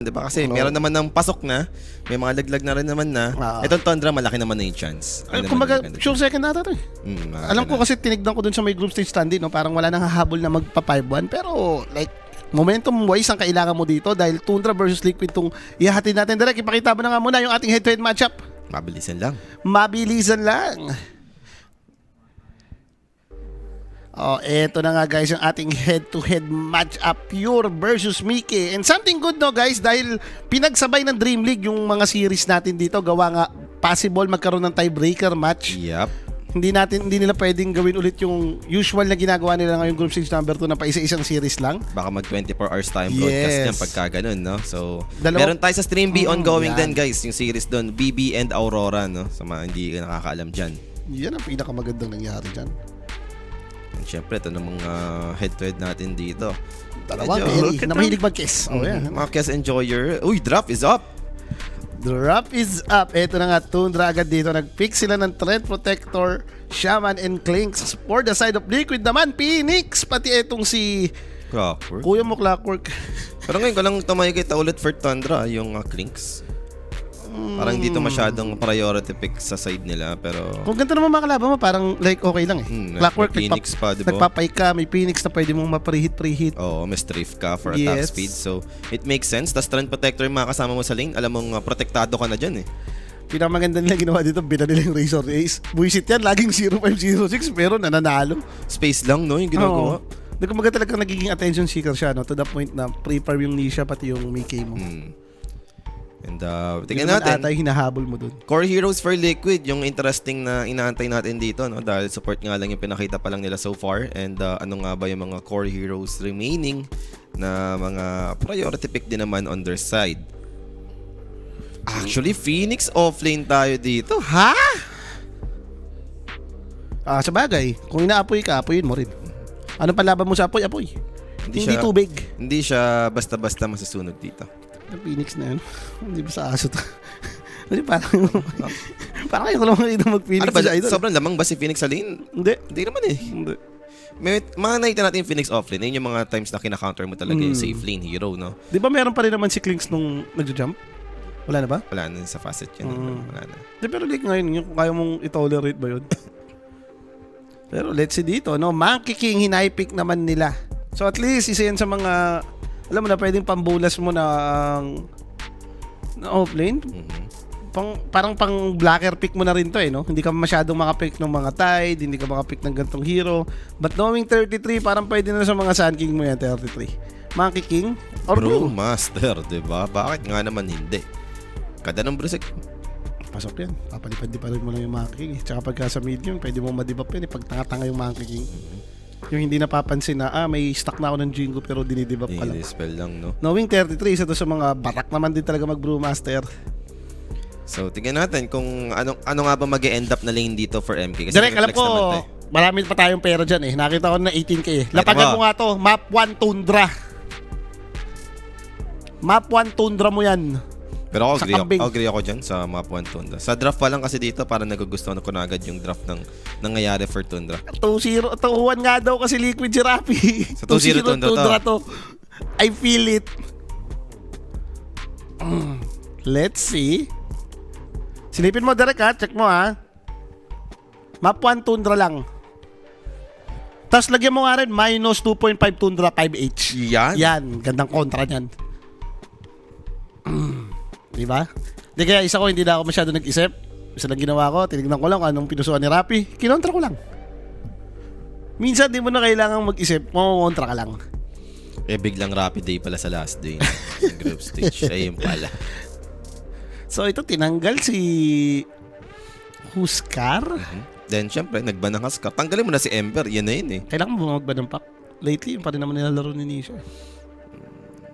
'Di ba kasi meron naman ng pasok na, may mga laglag na rin naman na. Itong Tundra malaki naman na yung chance. Kumbaga, sure second nata to eh. Alam ko kasi tinignan ko dun sa may group stage standing, no? Parang wala nang hahabol na magpa 5-1. Pero like, momentum wise ang kailangan mo dito dahil Tundra versus Liquid tong ihahatid natin. Direk, ipakita mo na nga muna yung ating head-to-head matchup. Mabilisan lang. Mabilisan lang. Oh, eto na nga guys yung ating head-to-head matchup, Pure versus Mickey. And something good no guys, dahil pinagsabay ng Dream League yung mga series natin dito, gawa nga possible magkaroon ng tiebreaker match. Yep. Hindi nila pwedeng gawin ulit yung usual na ginagawa nila ngayong group stage number 2 na pa isa-isang series lang. Baka mag 24 hours time broadcast yan pagka ganun, no? So, meron tayo sa Stream B ongoing din guys, yung series doon, BB and Aurora, no? Sa mga hindi nakakaalam dyan. Yan ang pinakamagandang nangyari dyan. And syempre, ito ng mga head-to-head natin dito. Dalawang carry na mahilig mag-kiss. Oh, yeah. Mga kiss enjoyer. Uy, drop is up! Drop is up. Ito na nga, Tundra agad dito. Nag-pick sila ng Threat Protector, Shaman, and Clinks. For the side of Liquid naman, Phoenix. Pati itong si Clockwork. Kuya mo, Clockwork. Pero ngayon ko lang tumakita ulit for Tundra, yung Clinks. Parang dito masyadong priority pick sa side nila, pero kung ganito naman mga kalaban mo, parang like okay lang eh. Clockwork, Phoenix pa, diba? Nagpapay ka, may Phoenix na pwede mong ma-preheat. Oo, may strafe ka for attack speed. So, it makes sense. Tas Trend Protector yung mga kasama mo sa lane, alam mong protektado ka na dyan eh. Pinakamaganda nila ginawa dito, binali nila yung Razor Ace. Buisit yan, laging 0506 pero nananalo. Space lang, no, yung ginagawa. Kumbaga talagang nagiging attention seeker siya, no? To the point na pre-farm yung Nisha pati yung Mickey mo. And tingnan natin. Atay hinahabol mo dun. Core Heroes for Liquid, yung interesting na inaantay natin dito, no? Dahil support nga lang yung pinakita pa lang nila so far. And ano nga ba yung mga Core Heroes remaining na mga priority pick din naman on their side. Actually, Phoenix offlane tayo dito. Ha? Sa bagay, kung inaapoy ka, apoyin mo rin. Ano palaban mo sa apoy? Apoy. Hindi tubig. Hindi siya basta-basta masusunog dito. Yung Phoenix na yun. Hindi ba sa aso to? Parang kayo ko lang makita mag-Phoenix. Ano ba, sobrang lamang ba si Phoenix sa lane? Hindi naman eh. Hindi. May mga nakita natin yung Phoenix offlane. Yun yung mga times na kina-counter mo talaga yung safe lane hero, no? Di ba meron pa rin naman si Clinks nung nagja-jump? Wala na ba? Wala na sa facet yun. Wala na. Di, pero like ngayon, yung kaya mong i-tolerate ba yun? Pero let's see dito, no? Monkey King, hinay-pick naman nila. So at least, isa yan sa mga, alam mo na, pwedeng pambulas mo na offlane. Parang pang blacker pick mo na rin to eh, no? Hindi ka masyadong makapick ng mga Tide, hindi ka makapick ng gantong hero. But knowing 33, parang pwede na sa mga Sun King mo yan, 33. Monkey King or Blue Master, diba? Bakit nga naman hindi? Kada ng Brusek. Pasok yan. Papalipad-lipad mo lang yung Monkey King. Tsaka pagka sa medium, pwede mo madibap yan eh. Pag tanga-tanga yung Monkey King. Yung hindi napapansin na, may stock na ako ng Jingo pero dinidibap ka lang. Spell lang, no? Knowing 33, isa to sa mga batak naman din talaga mag-Brewmaster. So, tingnan natin kung ano nga ba mag-e-end up na lane dito for MK. Kasi Direk, alam ko, marami pa tayong pera dyan eh. Nakita ko na 18k eh. Lapagan mo nga to, Map 1 Tundra. Map 1 Tundra mo yan. Pero ako agree ako dyan sa Map 1 Tundra. Sa draft pa lang kasi dito, parang nagugustuhan ko na agad yung draft ng nangyayari for Tundra. 2-0, 2-1 nga daw kasi Liquid si Rappi. Sa 2-0 Tundra to. I feel it. Let's see. Silipin mo direct ha, check mo ha. Map 1 Tundra lang. Tapos lagyan mo nga rin minus 2.5 Tundra 5H. Yan, gandang kontra niyan. Diba? Di kaya isa ko hindi na ako masyado nag-isip. Isa lang ginawa ko, tinignan ko lang anong pinusuan ni Rappi. Kinontra ko lang. Minsan di mo na kailangang mag-isip, kontra ka lang. Biglang Rappi day pala sa last day ng group stage. Ayun pala. So ito tinanggal si Huskar. Then syempre nagban ng Huskar. Tanggalin mo na si Ember, yan na yun eh. Kailangan mo magban ng pack. Lately yun pa rin naman nilalaro ni Nisha.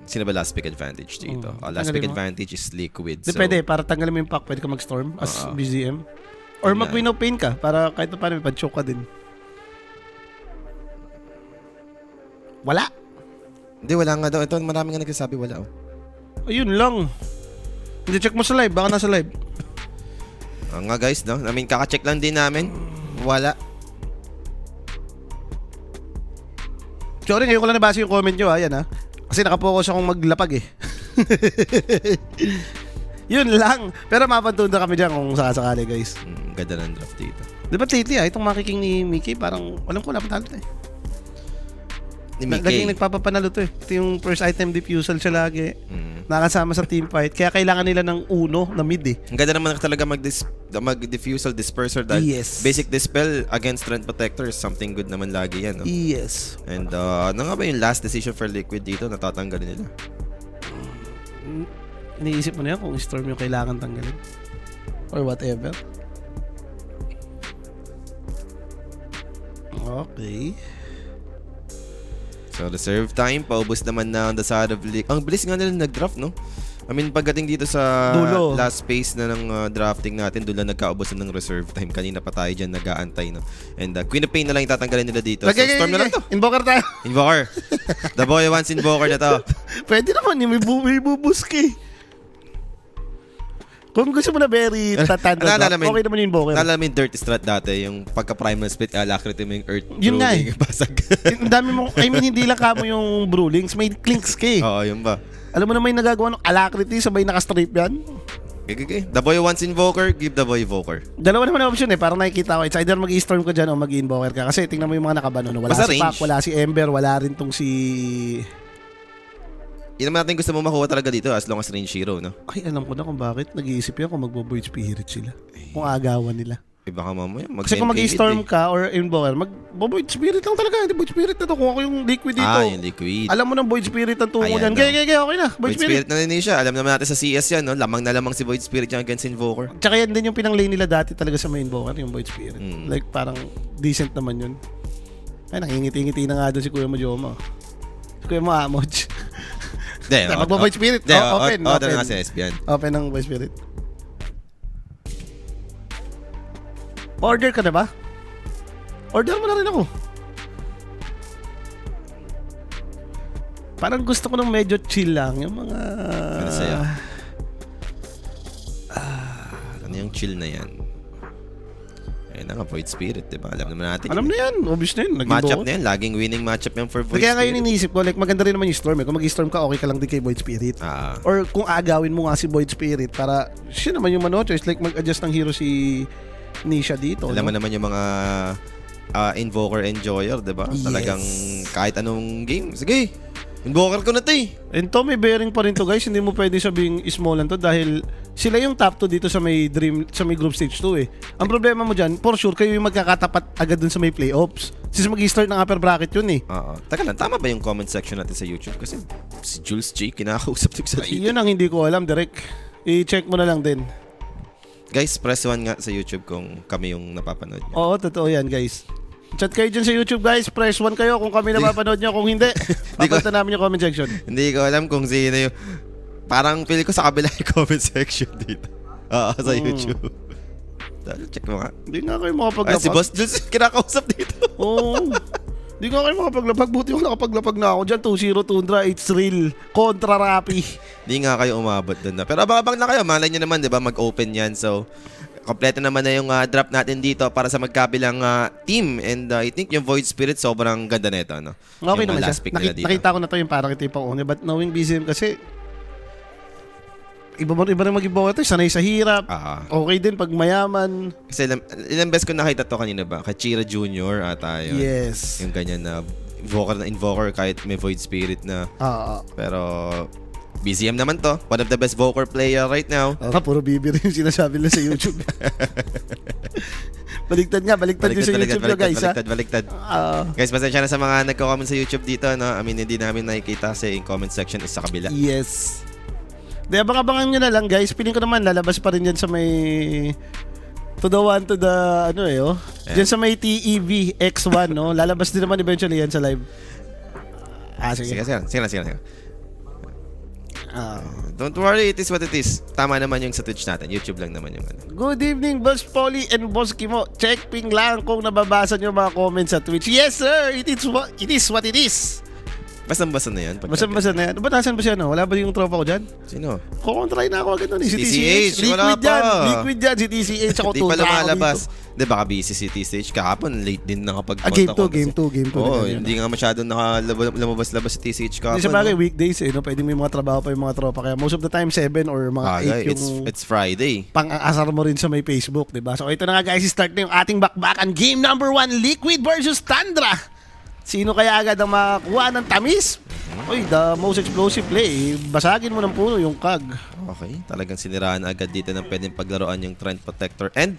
Sino ba last pick advantage dito? Last pick advantage is Liquid. So, pwede, para tanggalin mo yung pack, pwede ka mag-storm as BZM. Or mag-win of pain ka, para kahit pa paano may pag-choke ka din. Wala. Hindi, wala nga daw. Ito, marami nga nagsasabi wala. Ayun lang. Hindi, check mo sa live, baka nasa live. Nga guys, no? I mean, kaka-check lang din namin. Wala. Sorry, ngayon ko lang nabasa yung comment nyo, ayan ha. Kasi nakapokus akong maglapag eh. Yun lang. Pero mapantunda kami dyan kung sakasakali, guys. Ganda ng draft dito. Di ba lately, itong makiking ni Mickey, parang alam ko, napatalo to eh. Ni Laging Mickey. nagpapapanalo to eh. Ito yung first item diffusal siya lagi. Mm. Nakasama sa team fight. Kaya kailangan nila ng uno na mid eh. Ang ganda naman talaga mag-diffusal disperser dahil Yes. basic dispel against strength protector is something good naman lagi yan. No? Yes. And ano nga ba yung last decision for Liquid dito? Natatanggalin nila. Iniisip mo na yan kung Storm yung kailangan tanggalin. Or whatever. Okay. So reserve time, paubos naman na on the side of Liquid. Ang bilis nga nila nag-draft, no? I mean, pagdating dito sa Dulo. last phase na ng drafting natin, doon lang nagkaubusan ng reserve time. Kanina pa tayo dyan nag-aantay, no? And Queen of Pain na lang yung tatanggalin nila dito. So Storm na lang to. Invoker tayo. Invoker. The boy wants Invoker na to. Pwede naman, may bubuski. Kung gusto mo na very tatanda, okay naman yung Invoker. Naalala mo yung dirty strat dati, yung pagka-primal split, alacrity mo yung earth. Yun nga Ruling, basag. Ang dami mong, I mean, hindi lang kamo yung Brewlings, may clinks ka eh. Oo, yun ba? Alam mo na may nagagawa ng alacrity, sabay nakastrip yan. Okay. The boy wants Invoker, give the boy Invoker. Dalawa naman ang option eh, parang nakikita ko. It's either mag-i-storm ka dyan o mag-i-invoker ka. Kasi tingnan mo yung mga nakabano. Wala Basta si Pac, range. wala si Ember, wala rin tong si... Yun naman natin gusto mo makuha talaga dito as long as range hero, no? Ay, alam ko na kung bakit. Nag-iisip yan kung magbo-void spirit sila. Kung agawan nila. Iba ka mamaya. Kasi kung mag-i-storm ka or invoker, mag-void spirit lang talaga. Hindi void spirit na to. Kung ako yung liquid dito. yung liquid. Alam mo ng void spirit ang tungo Ayan, yan. no. Okay na. Void Void spirit. Spirit na rin siya. Alam naman natin sa CS yan, no? Lamang na lamang si Void Spirit yan against Invoker. Tsaka yan din yung pinang-lane nila dati talaga sa main invoker, yung void spirit. Mm. Like parang decent naman yun. Ay, nakingiti-ngiti na nga doon si Kuya Mojoma. Si Kuya Mo Amoj. Hindi, Magbo-void spirit. Open. Doon nga si SB yan. Open ng void spirit. Order ka na ba? Order mo na rin ako. Parang gusto ko ng medyo chill lang. Yung mga... Ano sa'yo? Ano yung chill na yan? Ayun na nga, Void Spirit, diba? Alam naman natin. Alam na yan. Obvious na yun. Matchup na yan. Laging winning matchup yan for Void Kaya Spirit. ngayon iniisip ko, like maganda rin naman yung storm eh. Kung mag-storm ka, okay ka lang din kay Void Spirit. Ah. Or kung aagawin mo nga si Void Spirit para siya naman yung choice. Like mag-adjust ng hero si Nisha dito. Alam mo naman yung mga Invoker Enjoyer, diba? Yes. Talagang kahit anong game. Sige, Invoker ko na to eh. And to, may bearing pa rin to guys. Hindi mo pwede sabing small lang to dahil sila yung top 2 dito sa may group stage 2 eh. Ang problema mo dyan, for sure, kayo yung magkakatapat agad dun sa may playoffs. Since mag-start ng upper bracket yun eh. Oo. Taka lang, tama ba yung comment section natin sa YouTube? Kasi si Jules J, kinakausap ko sa Ay, YouTube. yun ang hindi ko alam, Direk. I-check mo na lang din. Guys, press 1 nga sa YouTube kung kami yung napapanood nyo. Oo, totoo yan guys. Chat kayo dyan sa YouTube guys. Press 1 kayo kung kami napapanood nyo. Kung hindi, papalitan namin yung comment section. Hindi ko alam kung sino yung... Parang pili ko sa kabila yung comment section dito. Sa YouTube. Check mo nga. Hindi nga kayo Ay, makapaglapag. si Boss Jules kinakausap dito. Oo. Hindi nga kayo makapaglapag. Buti ko nakapaglapag na ako dyan. 2-0 Tundra, it's real. Contra Rappi. Hindi nga kayo umabot doon na. Pero abang-abang na kayo. Malay nyo naman, di ba? Mag-open yan. So, kompleto naman na yung drop natin dito para sa magkabilang team. And I think yung Void Spirit sobrang ganda nito. No? Okay yung naman last siya. pick nila dito. Nakita ko na to yung parang ito yung pang-una. But knowing BZM kasi, iba rin mag-ibawa ito. Sanay sa hirap. Okay din pag mayaman. Kasi ilang beses ko nakita to kanina ba? Kay Chira Jr. ata yun. Yes. Yung ganyan na invoker kahit may Void Spirit na. Pero BZM naman to. One of the best Voker player right now. Puro bibir yung sinasabi nila sa YouTube. Baliktad din sa YouTube nyo guys. Baliktad. Guys, pasensya na sa mga nagko-comment sa YouTube dito. No? I mean, hindi namin nakikita kasi yung comment section is sa kabila. Yes. Di, abang-abangan nyo na lang guys. Piling ko naman lalabas pa rin yan sa may to the one to the Diyan sa may TEV X1 no. Lalabas din naman eventually yan sa live. Sige. Sige. Don't worry, it is what it is. Tama naman yung sa Twitch natin. YouTube lang naman yung ano. Good evening, Boss Polly and Boss Kimo. Check ping lang kung nababasa nyo mga comments sa Twitch. Yes, sir! It is what it is. Basang-basa na yan. Basta na yan. Ba't nasan ba siya, no? Wala ba yung tropa ko dyan? Sino? Kukontry na ako agad nun. Si TCH, TCH. wala Liquid pa. yan. Liquid yan. Si TCH. Ako Di tuntra pa ako lumalabas. dito. Di baka busy si TCH. Kahapon, late din nakapag Game 2. Oo, hindi nga masyadong nakalabas-labas si TCH kahapon. Hindi sa bagay, no? weekdays eh. No? Pwede may mga trabaho pa yung mga tropa. Kaya most of the time, 7 or mga 8 yung It's Friday. pang-asar mo rin sa may Facebook, diba? So ito na nga guys, start na yung ating bakbakan. Game number 1, Liquid versus Tundra. Sino kaya agad ang makakuha ng tamis? Uy, the most explosive play. Basagin mo ng puno yung kag. Okay, talagang siniraan agad dito ng pwedeng paglaruan yung Trend Protector. And,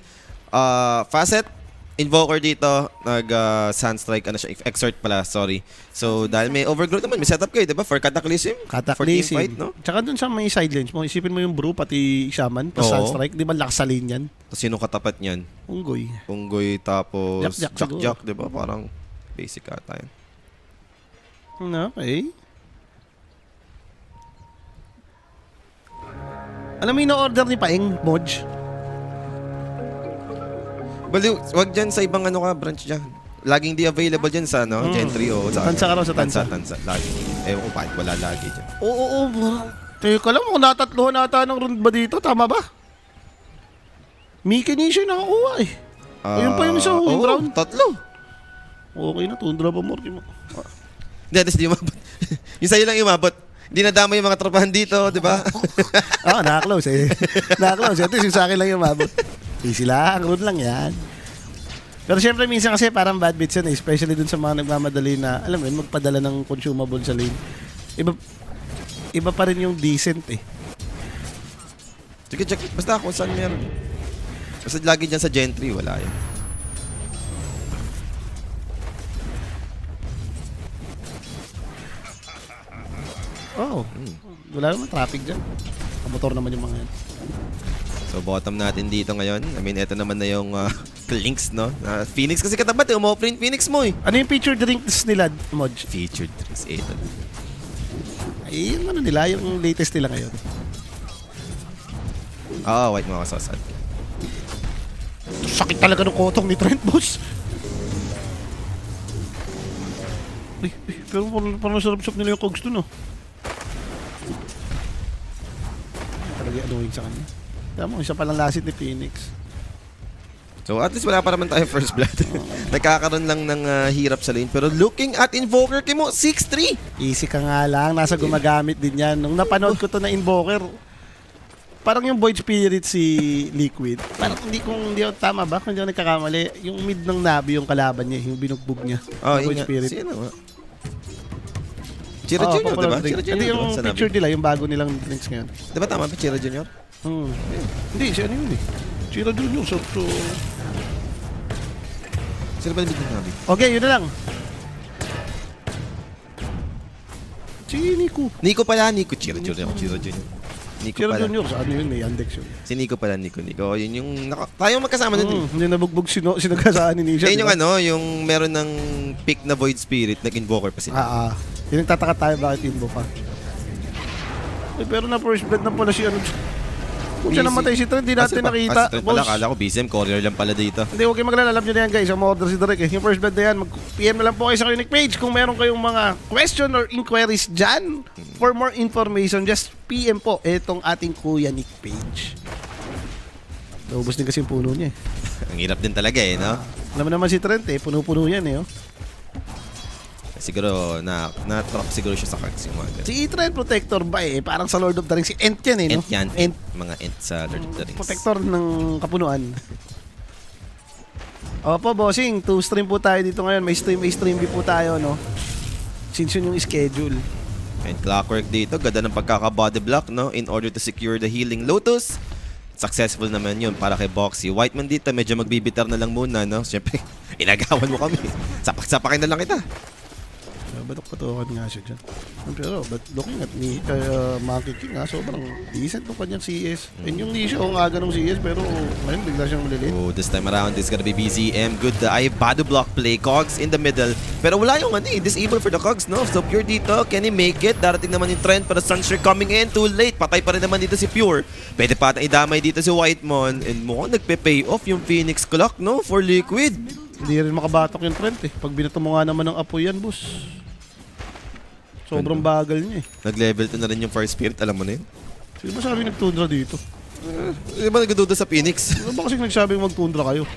Facet, Invoker dito, Sunstrike, ano siya, Exert pala, sorry. So, dahil may overgrowth naman, may setup kayo, diba? For Cataclysm, for team fight, no? Tsaka dun sa may side lanes mo, isipin mo yung brew, pati shaman, tapos Oo. Sunstrike, di ba lakas sa lane yan? Tapos sino katapat niyan? Unggoy. Unggoy, tapos Jack-Jack siguro. Jack-Jack, diba? Parang basic ata yun. Okay. Alam mo yung order ni Paeng, Modge? Baliw, wag dyan sa ibang ano ka, branch dyan. Laging di available dyan sa Gentry o sa Tansa ka raw sa Tansa. Tansa. Lagi. Ewan ko bakit wala lagi dyan. Oo. Teka lang, kung natatlohan nata ng round ba dito? Tama ba? Mickey Nation nakakuha eh. Ayun pa yung isa, yung round. Tatlo. Okay na, Tundra pa more. Hindi, tapos di umabot. Yung sa'yo lang umabot. Hindi nadama yung mga tropahan dito, di ba? Naka-close eh. Naka-close. At least yung sa akin lang yung mabot. Easy lang, road lang yan. Pero syempre minsan kasi parang bad bits yan eh. Especially dun sa mga nagmamadali na, alam mo yun, magpadala ng consumable sa lane. Iba pa rin yung decent eh. Sige, check. Basta kung saan meron. Basta lagi dyan sa Gentry, wala yun. Oo. Wala naman traffic dyan. Kamotor naman yung mga yan. So, bottom natin dito ngayon. I mean, ito naman na yung links, no? Phoenix kasi katapat eh. Umo-open Phoenix mo eh. Ano yung feature drinks nila, Modge? Featured drinks, ito. Ay, yung ano nila, yung latest nila ngayon. White mga kasasad. Sakit talaga ng kotong ni Trent, boss. Pero parang sarap-sarap nila yung cogs dun, oh. Talaga annoying sa kanya. Kaya mo, isa palang lasit ni Phoenix. So, at least wala pa naman tayo first blood. Nagkakaroon lang ng hirap sa lane. Pero looking at Invoker, Kimo, 6-3. Easy ka nga lang, nasa gumagamit din yan. Nung napanood ko to na Invoker, parang yung Void Spirit si Liquid. Parang hindi ako tama ba? Kung hindi ako nagkakamali, yung mid ng Nabi yung kalaban niya, yung binugbog niya. Yung Void Spirit. Sino nga? Chira Junior, diba? Chira Junior. Hindi yung picture nila, yung bago nilang drinks ngayon. Diba tama ba? Chira Junior? Hindi, siya ano yun eh. Chira Junior, so... Sino ba nabigyan nabi? Okay, yun na lang. Si Nico. Nico pala, Nico. Chira Junior. Chira Junior. Nico Chira pala. Junior, sa ano yun, may Yandex yun. Si Nico pala, Nico. Yun yung... Tayo magkasama nun. Hindi nabugbog sinagasaan ni Nisha. Yun yung ano, yung meron ng pick na Void Spirit, nag-invoker pa sila. Yung nagtataka tayo bakit invo pa. Pero na first blood na pala si ano. Kung siya namatay si Trent, hindi natin nakita. Si Trent pala, kala ko BCM, courier lang pala dito. Hindi, huwag kayong maglalala. Alam nyo na yan guys, ang order si Derek eh. Yung first blood na yan, mag-PM na lang po kayo sa Unique Page. Kung meron kayong mga question or inquiries dyan, for more information, just PM po itong ating Kuya Nick Page. Naubos din kasi yung puno niya eh. Ang hirap din talaga eh, no? Alam mo naman si Trent eh, puno-puno yan eh. Oh. Siguro, na-trap siguro siya sa cards yung mga ganun. Si Trent Protector ba eh, parang sa Lord of the Rings, si Ent yan eh, no? Ent yan. Ent. Mga Ent sa Lord of the Rings. Protector ng kapunuan. Opo, bossing. 2-stream po tayo dito ngayon. May stream B po tayo, no? Since yun yung schedule. And Clockwork dito, ganda ng pagkaka-body block, no? In order to secure the Healing Lotus. Successful naman yun para kay Boxy. Whiteman dito, medyo magbibitar na lang muna, no? Siyempre, inagawan mo kami. Sapak-sapakin na lang kita. Batok-patokan nga siya dyan. Pero, but looking at me, Monkey King nga, sobrang decent ng kanyang CS. And yung Nisha, ang aga ng CS, pero ngayon bigla siyang malilit. Oh, this time around, it's gonna be BZM. Good eye, body block play. Cogs in the middle. Pero wala yung disable for the Cogs, no? So Pure dito, can he make it? Darating naman yung trend para Sunshine coming in. Too late. Patay pa rin naman dito si Pure. Pwede pa idamay dito si Whitemon. And mukhang nagpe-pay off yung Phoenix Clock, no? For Liquid. Hindi rin makabatok yung Trent eh. Pag binato mo nga naman ng apoy yan, boss. Sobrang bagal niya eh. Nag-level 2 na rin yung Fire Spirit, alam mo na yun. Sino ba sabi nagtundra dito? Di ba nagduda sa Phoenix? Ano ba kasi nagsabing magtundra kayo?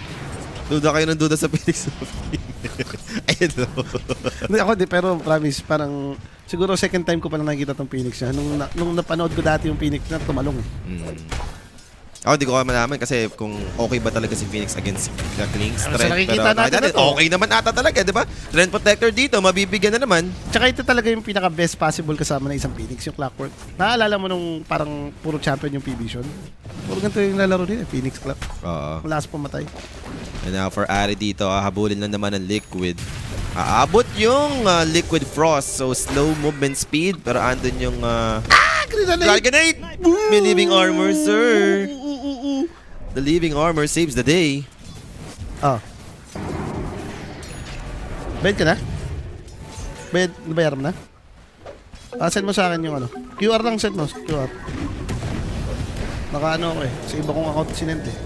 Duda kayo ng duda sa Phoenix. Ayun no. Hindi ako di, pero promise, parang siguro second time ko pa lang nakikita tong Phoenix niya. Nung napanood ko dati yung Phoenix na tumalong eh. Ako di ko malaman kasi kung okay ba talaga si Phoenix against the Klings. Sa nakikita natin na to. Okay naman ata talaga, di ba? Trend Protector dito, mabibigyan na naman. Tsaka ito talaga yung pinaka-best possible kasama ng isang Phoenix, yung Clockwork. Naalala mo nung parang puro champion yung P-Vision? Puro ganito yung lalaro nila, Phoenix Club. Oo. Wala sa pumatay. And now for Ari dito, habulin lang naman ng Liquid. Aabot yung Liquid Frost. So slow movement speed, pero andun yung Dragonade! May living armor, sir. The living armor saves the day. Ah. Bayad ka na? Nabayar mo na? Send mo sa akin yung ano. QR lang send mo. QR. Naka ano ako eh. Sa iba kong account sinend eh.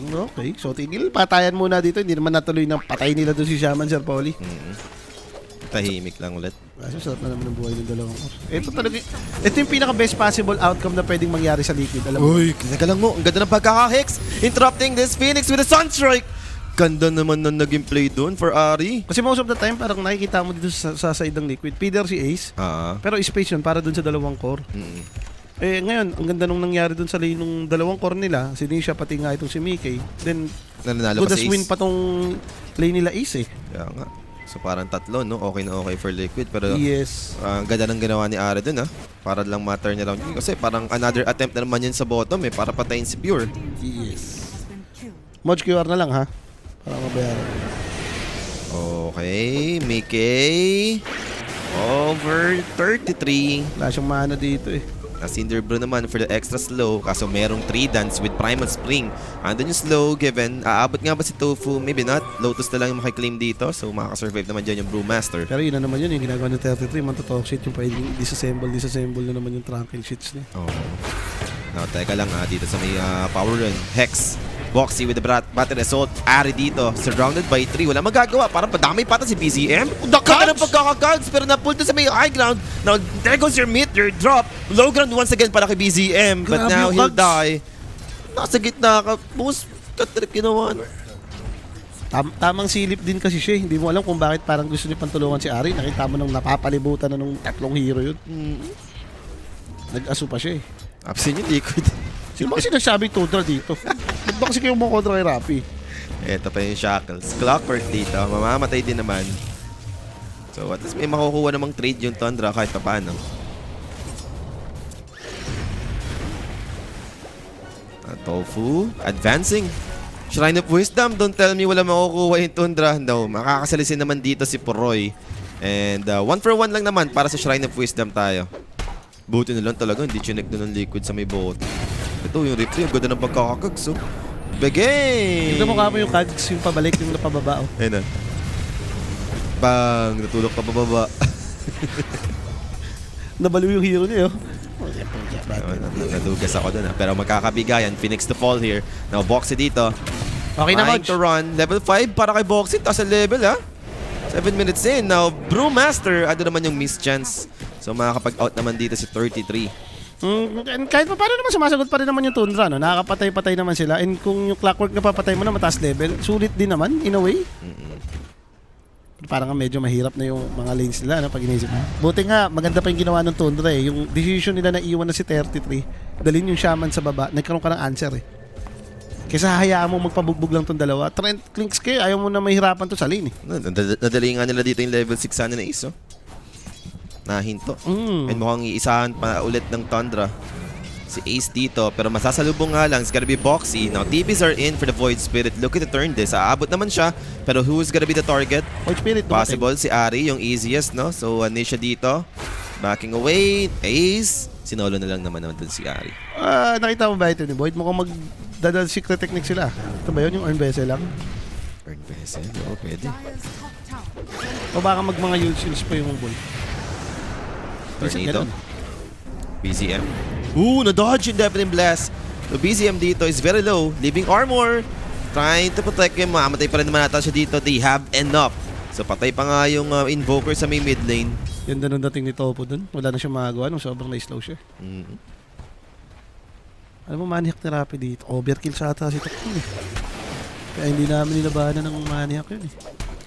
Okay. So tigil. Patayan muna dito. Hindi naman natuloy ng patay nila doon si Shaman, Sir Pauli. Tahimik lang ulit. Kasi sarap na naman ng buhay ng dalawang course. Ito talaga, ito yung pinaka-best possible outcome na pwedeng mangyari sa Liquid. Alam mo? Uy, kinagalang mo. Ang ganda ng pagkaka-Hex. Interrupting this Phoenix with a Sunstrike. Ganda naman na naging play doon for Ari. Kasi most of the time, parang nakikita mo dito sa side ng Liquid. Feeder si Ace. Pero space yun para doon sa dalawang core. Eh ngayon, ang ganda nung nangyari doon sa lane ng dalawang core nila. Si Nisha pati nga itong si Mickey. Then, Nananalo pa good as si win Ace. pa tong lane nila Ace eh. Kaya nga. So parang tatlo, no? Okay na okay for Liquid. Pero Yes. ang ganda ng ginawa ni Ari dun, ha? Para lang ma-turn around. Kasi parang another attempt na naman yun sa bottom, eh. Para patayin si Pure. Yes. Modge QR na lang ha. Para mabayaran. Okay, Mickey. Over 33. Wala siyang mana dito eh. Cinder Brew naman for the extra slow. Kaso merong 3 dance with Primal Spring. Andun yung slow given. Aabot nga ba si Tofu? Maybe not. Lotus na lang yung makiklaim dito. So makakasurvive naman dyan yung Brewmaster. Pero yun na naman yun, yung ginagawa ng 33, mantotalk sheet, yung pwedeng disassemble na naman yung trunking sheets niya. Oh. Now, teka lang dito sa may power run. Hex. Boxy with the battery assault. Ari dito. Surrounded by 3. Wala magagawa. Parang padamay pata si BZM. Kaka ng pagkakaguns. Pero napulta sa may high ground. Now, there goes your meter. Drop. Low ground once again para kay BZM. But Grabe now, yung he'll Cogs. die. Nasa gitna ka. Bus, katrip ginawa. Tamang silip din kasi siya. Hindi mo alam kung bakit parang gusto niya pantulungan si Ari. Nakita mo nung napapalibutan na nung tatlong hero yun. Nag-aso pa siya eh. Absent yung Liquid. Sino ba sinasabi tundra dito? Ba't ba kasi kayo mo kontra kay Rappi? Ito pa yung Shackles. Clockwork dito. Mamamatay din naman. So at least may makukuha namang trade yung Tundra kahit pa paano. Tofu. Advancing. Shrine of Wisdom. Don't tell me wala makukuha yung Tundra. No. Makakasalisin naman dito si Poroy. And 1 for 1 lang naman para sa Shrine of Wisdom tayo. Buti na lang talaga. Hindi chinek doon ng Liquid sa may boat. Ito yung replay. Ang ganda ng pagkakakags. Oh. Begay! Tignan mo ka mo yung kags, yung pabalik, yung napababa. Oh. Ayun na. Bang! Natulog pa pababa. Nabaliw yung hero niya, oh. Nadugas ako dun. Pero magkakabigayan. Phoenix to fall here. Now, Boxy dito. Okay na, Trying Modge. to run. Level 5 para kay Boxy. Taas ang level, ha? 7 minutes in. Now, Brewmaster. Ano naman yung miss chance? So, makakapag-out naman dito si 33. And kahit pa paano naman sumasagot pa rin naman yung Tundra, no? Nakakapatay-patay naman sila. And kung yung Clockwork na papatay mo na mataas level, sulit din naman, in a way. Parang medyo mahirap na yung mga lanes nila, no? Pag inisip mo. Buti nga, maganda pa yung ginawa ng Tundra eh. Yung decision nila na iwan na si 33, dalhin yung Shaman sa baba, nagkaroon ka ng answer eh. Kaysa hayaan mo magpabugbog lang tong dalawa. Trent Clinks kayo, ayaw mo na mahirapan to sa lane eh. Nadali nga nila dito yung level 6 sana na Ace, oh. Nahinto. And mukhang iisahan pa ulit ng Tundra si Ace dito. Pero masasalubong nga lang. It's gonna be Boxy. Now, TPs are in for the Void Spirit. Looking to turn this. Aabot naman siya. Pero who's gonna be the target? Void Spirit, Possible si Ari, yung easiest, no? So, Nisha dito. Backing away. Ace. Sinolo na lang naman dun si Ari. Nakita mo ba ito ni Void? Mukhang magdadal secret technique sila. Ito ba yun? Yung earn vessel lang? Earn vessel? Oo, pwede. O baka mga use pa yung bull? Tornado. BZM. Ooh, na-dodge yung Deafening Blast. So BZM dito is very low. Leaving armor. trying to protect him. Mamatay pa rin naman ata siya dito. They have enough. So patay pa nga yung Invoker sa may mid lane. Ganda nung dating ni Topo dun. Wala na siya magagawa nung sobrang na-slow siya. Alam mo, maniac therapy dito. Overkill sa ata si Topo eh. Kaya hindi namin nilabanan ng maniac yun eh.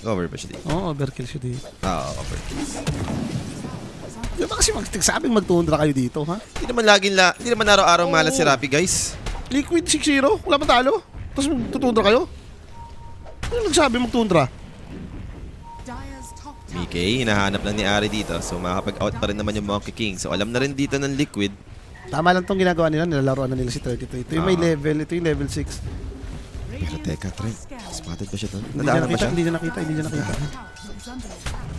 Over ba siya dito? Oo, overkill siya dito. Overkill. Di ba kasi sabing magtundra kayo dito, ha? Hindi naman araw-araw malas si Rappi, guys. Liquid 6-0, wala man talo. Tapos magtutundra kayo? Ano nagsabi magtundra? BK, hinahanap lang ni Ari dito. So makakapag-out pa rin naman yung Monkey King. So alam na rin dito ng Liquid. Tama lang tong ginagawa nila, nilalaroan na nila si 33. Ito yung may level, ito yung level 6. Pero teka, Trent. Spotted ba siya doon? Hindi Nadaanan ba siya? niya nakita.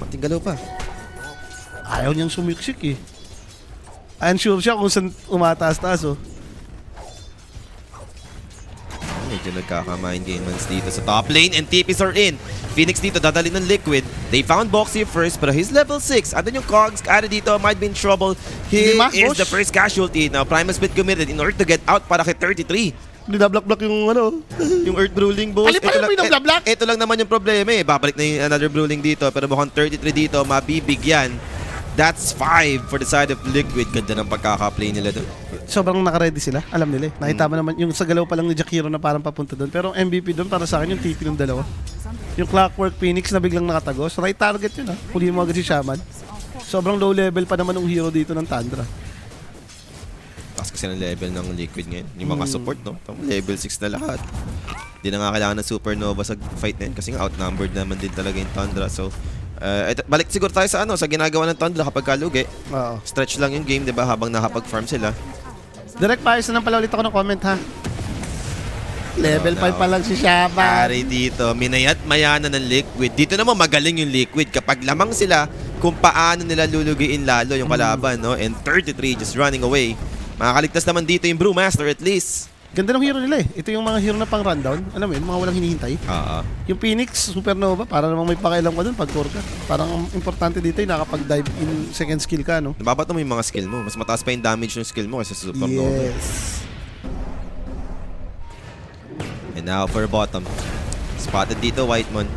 Mating galaw pa. Ayaw niyang sumiksik eh. Unsure siya kung saan umataas-taas oh. Medyo nagkaka-mind games dito sa top lane and TPs are in. Phoenix dito dadali ng Liquid. They found Boxy first pero he's level 6. Andun yung Cogs. Ari dito might be in trouble. He is the first casualty. Now Primus been committed in order to get out para kay 33. Binablock-block yung ano. Yung Earth Brawling boss. Alin pa yung binablock? Ito lang naman yung problema eh. Babalik na yung another Brawling dito pero mukhang 33 dito mabibigyan. That's 5 for the side of Liquid. Ganda ng pagkaka-play nila doon. Sobrang naka-ready sila. Alam nila eh. Nakita mo naman yung sa galaw pa lang ni Jakiro na parang papunta doon. Pero ang MVP doon para sa akin yung TP ng dalawa. Yung Clockwork Phoenix na biglang nakatagos. Right target yun ha. Kulihin mo agad si Shaman. Sobrang low level pa naman ng hero dito ng Tundra. Taas kasi ng level ng Liquid ngayon. Yung mga support, no? Level 6 na lahat. Hindi na nga kailangan ng Supernova sa fight na yun kasi nga outnumbered naman din talaga yung Tundra. So, balik siguro tayo sa sa ginagawa ng Tundra kapag kalugi. Oo. Stretch lang yung game, di ba? Habang nakapag-farm sila. Direct paayos na lang pala ulit ako ng comment ha. Level 5 pa lang si Shaman. Ari dito, minayat mayana ng Liquid. Dito naman magaling yung Liquid kapag lamang sila kung paano nila lulugiin lalo yung kalaban, no? And 33 just running away. Makakaligtas naman dito yung Brewmaster at least. Ganda ng hero nila eh. Ito yung mga hero na pang rundown. Alam mo yun, mga walang hinihintay. Yung Phoenix, Supernova, para namang may pakailan ka dun pag core ka. Parang ang importante dito yung nakapag-dive in second skill ka, no? Nababato mo yung mga skill mo. Mas mataas pa yung damage ng skill mo kaysa sa Supernova. Yes. And now for bottom. Spotted dito, Whitemon.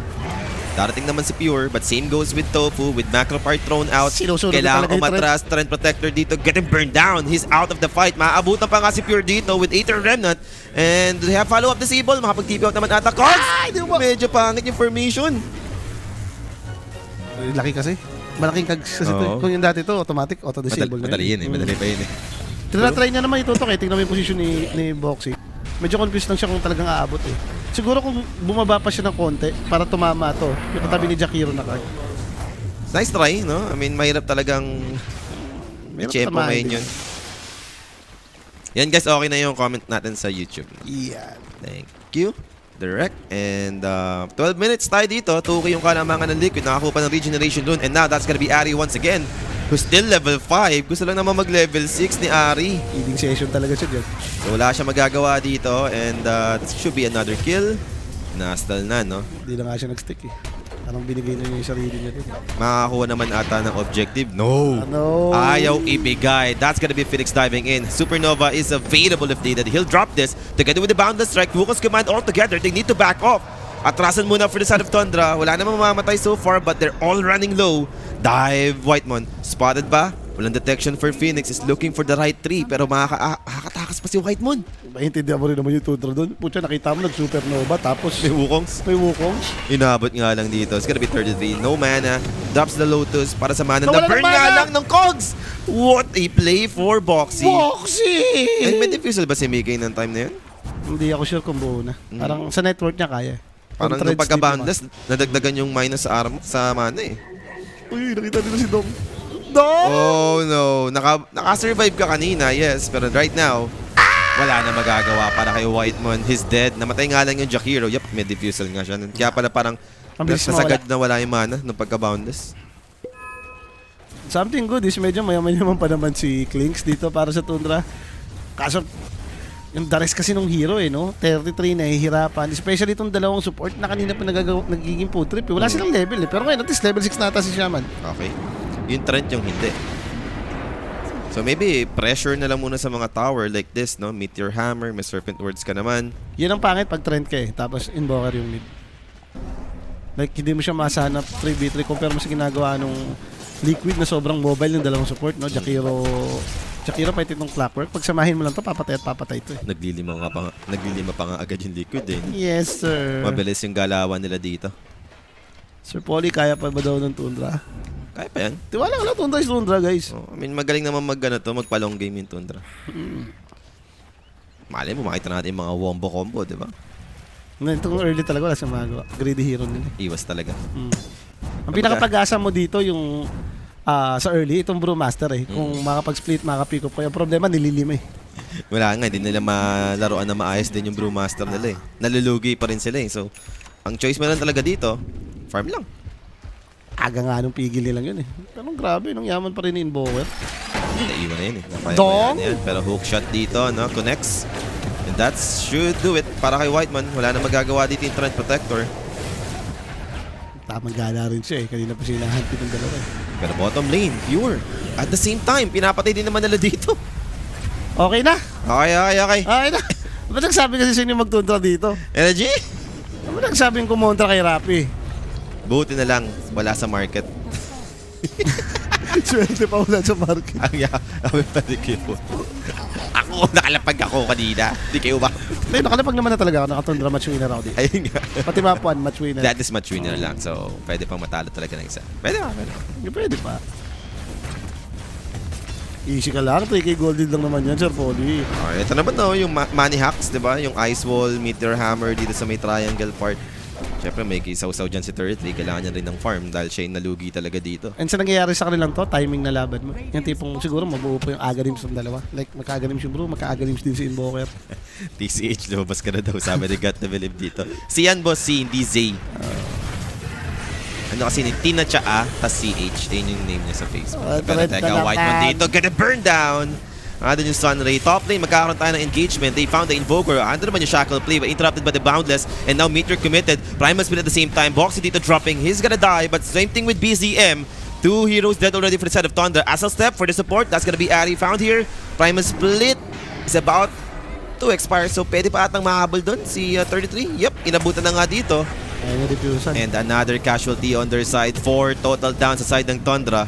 Darating naman si Pure, but same goes with Tofu with Macro Part thrown out. Sinusunod Kailangan talaga yung umatras, Trend Protector dito, getting burned down. He's out of the fight. Maaabutan pa nga si Pure dito with Aether Remnant. And they have follow-up disable. Makapag-TP out naman ata. Cogs! Medyo pangit yung formation. Laki kasi. Malaking kags kasi ito. Kung yung dati ito, automatic, auto-disable na Madali yun eh. Madali pa yun eh. Try niya naman itutok eh. Tingnan mo yung position ni Boxy. Medyo confused lang siya kung talagang aabot eh. Siguro kung bumaba pa siya ng konti para tumama to. Yung katabi ni Jakiro na card. Nice try, no? I mean, mahirap talagang i-chepo ngayon yun. Yan guys, okay na yung comment natin sa YouTube. Yeah. Thank you. Direct. And 12 minutes tayo dito. 2K yung kalamangan ng Liquid. Nakakuha pa ng regeneration dun. And now that's gonna be Ari once again. Who's still level 5. Gusto lang naman mag-level 6 ni Ari. Eating session talaga siya dyan. So wala siya magagawa dito. And this should be another kill. Nastal na, no? Hindi na nga siya nag-stick eh. Anong binigay na yung sarili niya dun? Makakakuha naman ata ng objective. No! Ano? Ayaw ibigay. That's gonna be Phoenix diving in. Supernova is available if needed. He'll drop this together with the Boundless Strike. Wukong's command all together. They need to back off. Atrasan muna for the side of Tundra. Wala namang mamamatay so far but they're all running low. Dive, Whitemon. Spotted ba? Walang detection for Phoenix. Is looking for the right tree pero makakatakas pa si Whitemon. Maintindihan mo rin naman yung Tundra doon. Pucha, nakita mo nag-supernova tapos May Wukongs. may Wukong. Inabot nga lang dito. It's gonna be 33. No mana. Drops the Lotus para sa mana. Nawala Na-burn ng mana! nga lang ng Cogs! What a play for Boxy. Boxy! And may diffusal ba si Mickey ng time na yun? Hindi ako sure kung buo na. Parang sa network niya kaya. Parang nung pagka-boundless, nadagdagan yung minus sa mana eh. Uy, nakita nila si Dom. Dom! Oh no. Naka-survive ka kanina, yes. Pero right now, wala na magagawa para kay Whitemon. He's dead. Namatay nga lang yung Jakiro. Yup, may diffusal nga siya. Kaya pala parang nasagad na wala yung mana nung pagka-boundless. Something good is medyo mayaman pa naman si Klinks dito para sa Tundra. Kaso, yung dares kasi nung hero eh, no? 33 nahihirapan. Especially itong dalawang support na kanina pa nagiging food trip eh. Wala silang level eh. Pero ngayon, at least level 6 na ata si Shaman. Okay. Yung Trent yung hindi. So maybe pressure na lang muna sa mga tower like this, no? Meteor Hammer, may Serpent Words ka naman. Yan ang pangit pag trend ka eh. Tapos invoker yung mid. Like, hindi mo siya masanap 3v3 compare mo sa ginagawa nung Liquid na sobrang mobile yung dalawang support, no? Jakiro pa itong Clockwork. Pag samahin mo lang to, papatay at papatay to eh. Naglilima pa nga agad yung Liquid eh. Yes, sir. Mabilis yung galawan nila dito. Sir Polly, kaya pa ba daw ng Tundra? Kaya pa yan. Tiwala ka lang, Tundra is Tundra, guys. Oh, I mean, magaling naman magpa-long game yung Tundra. Malay mo, makita natin yung mga wombo combo, di ba? Ngayon, itong early talaga, wala siyang magawa. Greedy hero nila. Iwas talaga. Ang pinakapag-asa mo dito yung sa early, itong Brewmaster eh. Kung makapag-split, makapag-pick up kayo. Problema, nililim eh. Wala nga, hindi nila malaruan na maayos din yung Brewmaster nila eh. Nalulugi pa rin sila eh. So, ang choice mo lang talaga dito, farm lang. Aga nga nung pigil nilang yun eh. Pero grabe, nung yaman pa rin ni Invoker. Naiwan na yun eh. Dong! Yan. Pero hook shot dito, no? Connects. And that should do it. Para kay Whiteman, wala na magagawa dito yung Trend Protector. Tamang gala rin siya eh. Kanina pa sila hanti ng dalawa eh. Pero bottom lane, pure. At the same time, pinapatay din naman nila dito. Okay na! Okay. Okay na! Ba't nagsabi kasi sa inyo magtuntra dito? Energy? Ba't nagsabing kumontra kay Rappi? Buti na lang, wala sa market. Swerte pa wala sa market. Ang po. Ako, nakalapag ako kanina. Di kayo ba? Hindi, nakalapag naman na talaga ako. Nakatundra match winner ako dito. Ayun nga. Pati mapuan, match winner. That is match winner lang. So, pwede pang matalo talaga ng isa. Pwede. Pwede pa. Easy ka lang. 3K gold lang naman yan, Sir Polly. Okay, ito naman no, yung money hacks, di ba? Yung Ice Wall, Meteor Hammer dito sa may triangle part. Siyempre, may kisaw-saw dyan si 33. Kailangan niya rin ng farm dahil siya yung nalugi talaga dito. And sa nangyayari sa kanilang to, timing na laban mo. Yung tipong siguro mabuo pa yung agarims ng dalawa. Like, magka-agarims yung bro, magka-agarims din si Invoker. TCH, lumabas ka na daw. Sabi ni Got to Believe dito. Si yan, boss, si hindi Zay. Ano kasi ni Tina Cha, tas CH. Ayun yung name niya sa Facebook. Pero teka, Whiteman dito. Gonna burn down! Doon yung Sunray. Top lane, magkakaroon tayo ng engagement. They found the Invoker. Ando naman yung Shackle play, but interrupted by the Boundless. And now Meteor committed. Primal Split at the same time. Boxy dito dropping. He's gonna die, but same thing with BZM. Two heroes dead already for the side of Thunder. As a step for the support, that's gonna be Ari found here. Primal Split is about to expire. So pwede pa atang mahabol doon si 33. Yep, inabutan na nga dito. Ayun yung diffusion. And another casualty on their side. 4 total down sa side ng Tundra.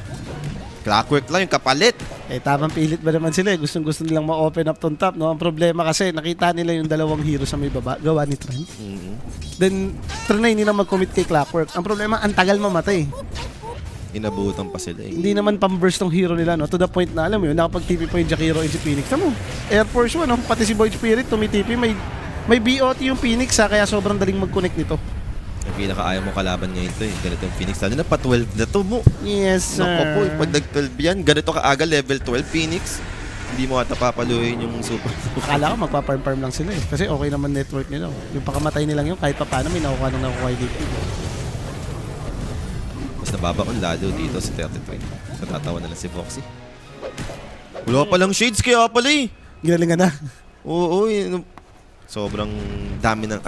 Clockwork lang yung kapalit. Eh, tamang pilit ba naman sila eh. Gustong-gusto nilang ma-open up tong top, no? Ang problema kasi, nakita nila yung dalawang hero sa may baba, gawa ni Trent. Then, Trent na hindi na mag-commit kay Clockwork. Ang problema, ang tagal mamatay. Inabutan pa sila eh. Hindi naman pang-burst tong hero nila, no? To the point na, alam mo yun, nakapag-TP pa yung Jakiro and si Phoenix. Tama mo, Air Force 1, no? Pati si Void Spirit, tumitipi. May BOT yung Phoenix, ha? Kaya sobrang daling mag-connect nito. Yung pinaka-ayaw mo kalaban ngayon to eh. Ganito yung Phoenix. Lalo na pa 12 na to mo. Yes, sir. Naku po, pag nag-12 yan, ganito kaaga level 12 Phoenix. Hindi mo ata papaluhin yung super. Akala ko magpa-farm lang sila eh. Kasi okay naman network nila. Yung pakamatay nilang yun, kahit pa paano may nakukuha nang nakukuha dito. Mas nababaon lalo dito si 33. Natatawa na lang si Foxy. Wala pa lang shades kaya pala eh. Ginalingan na. Oo, sobrang dami ng,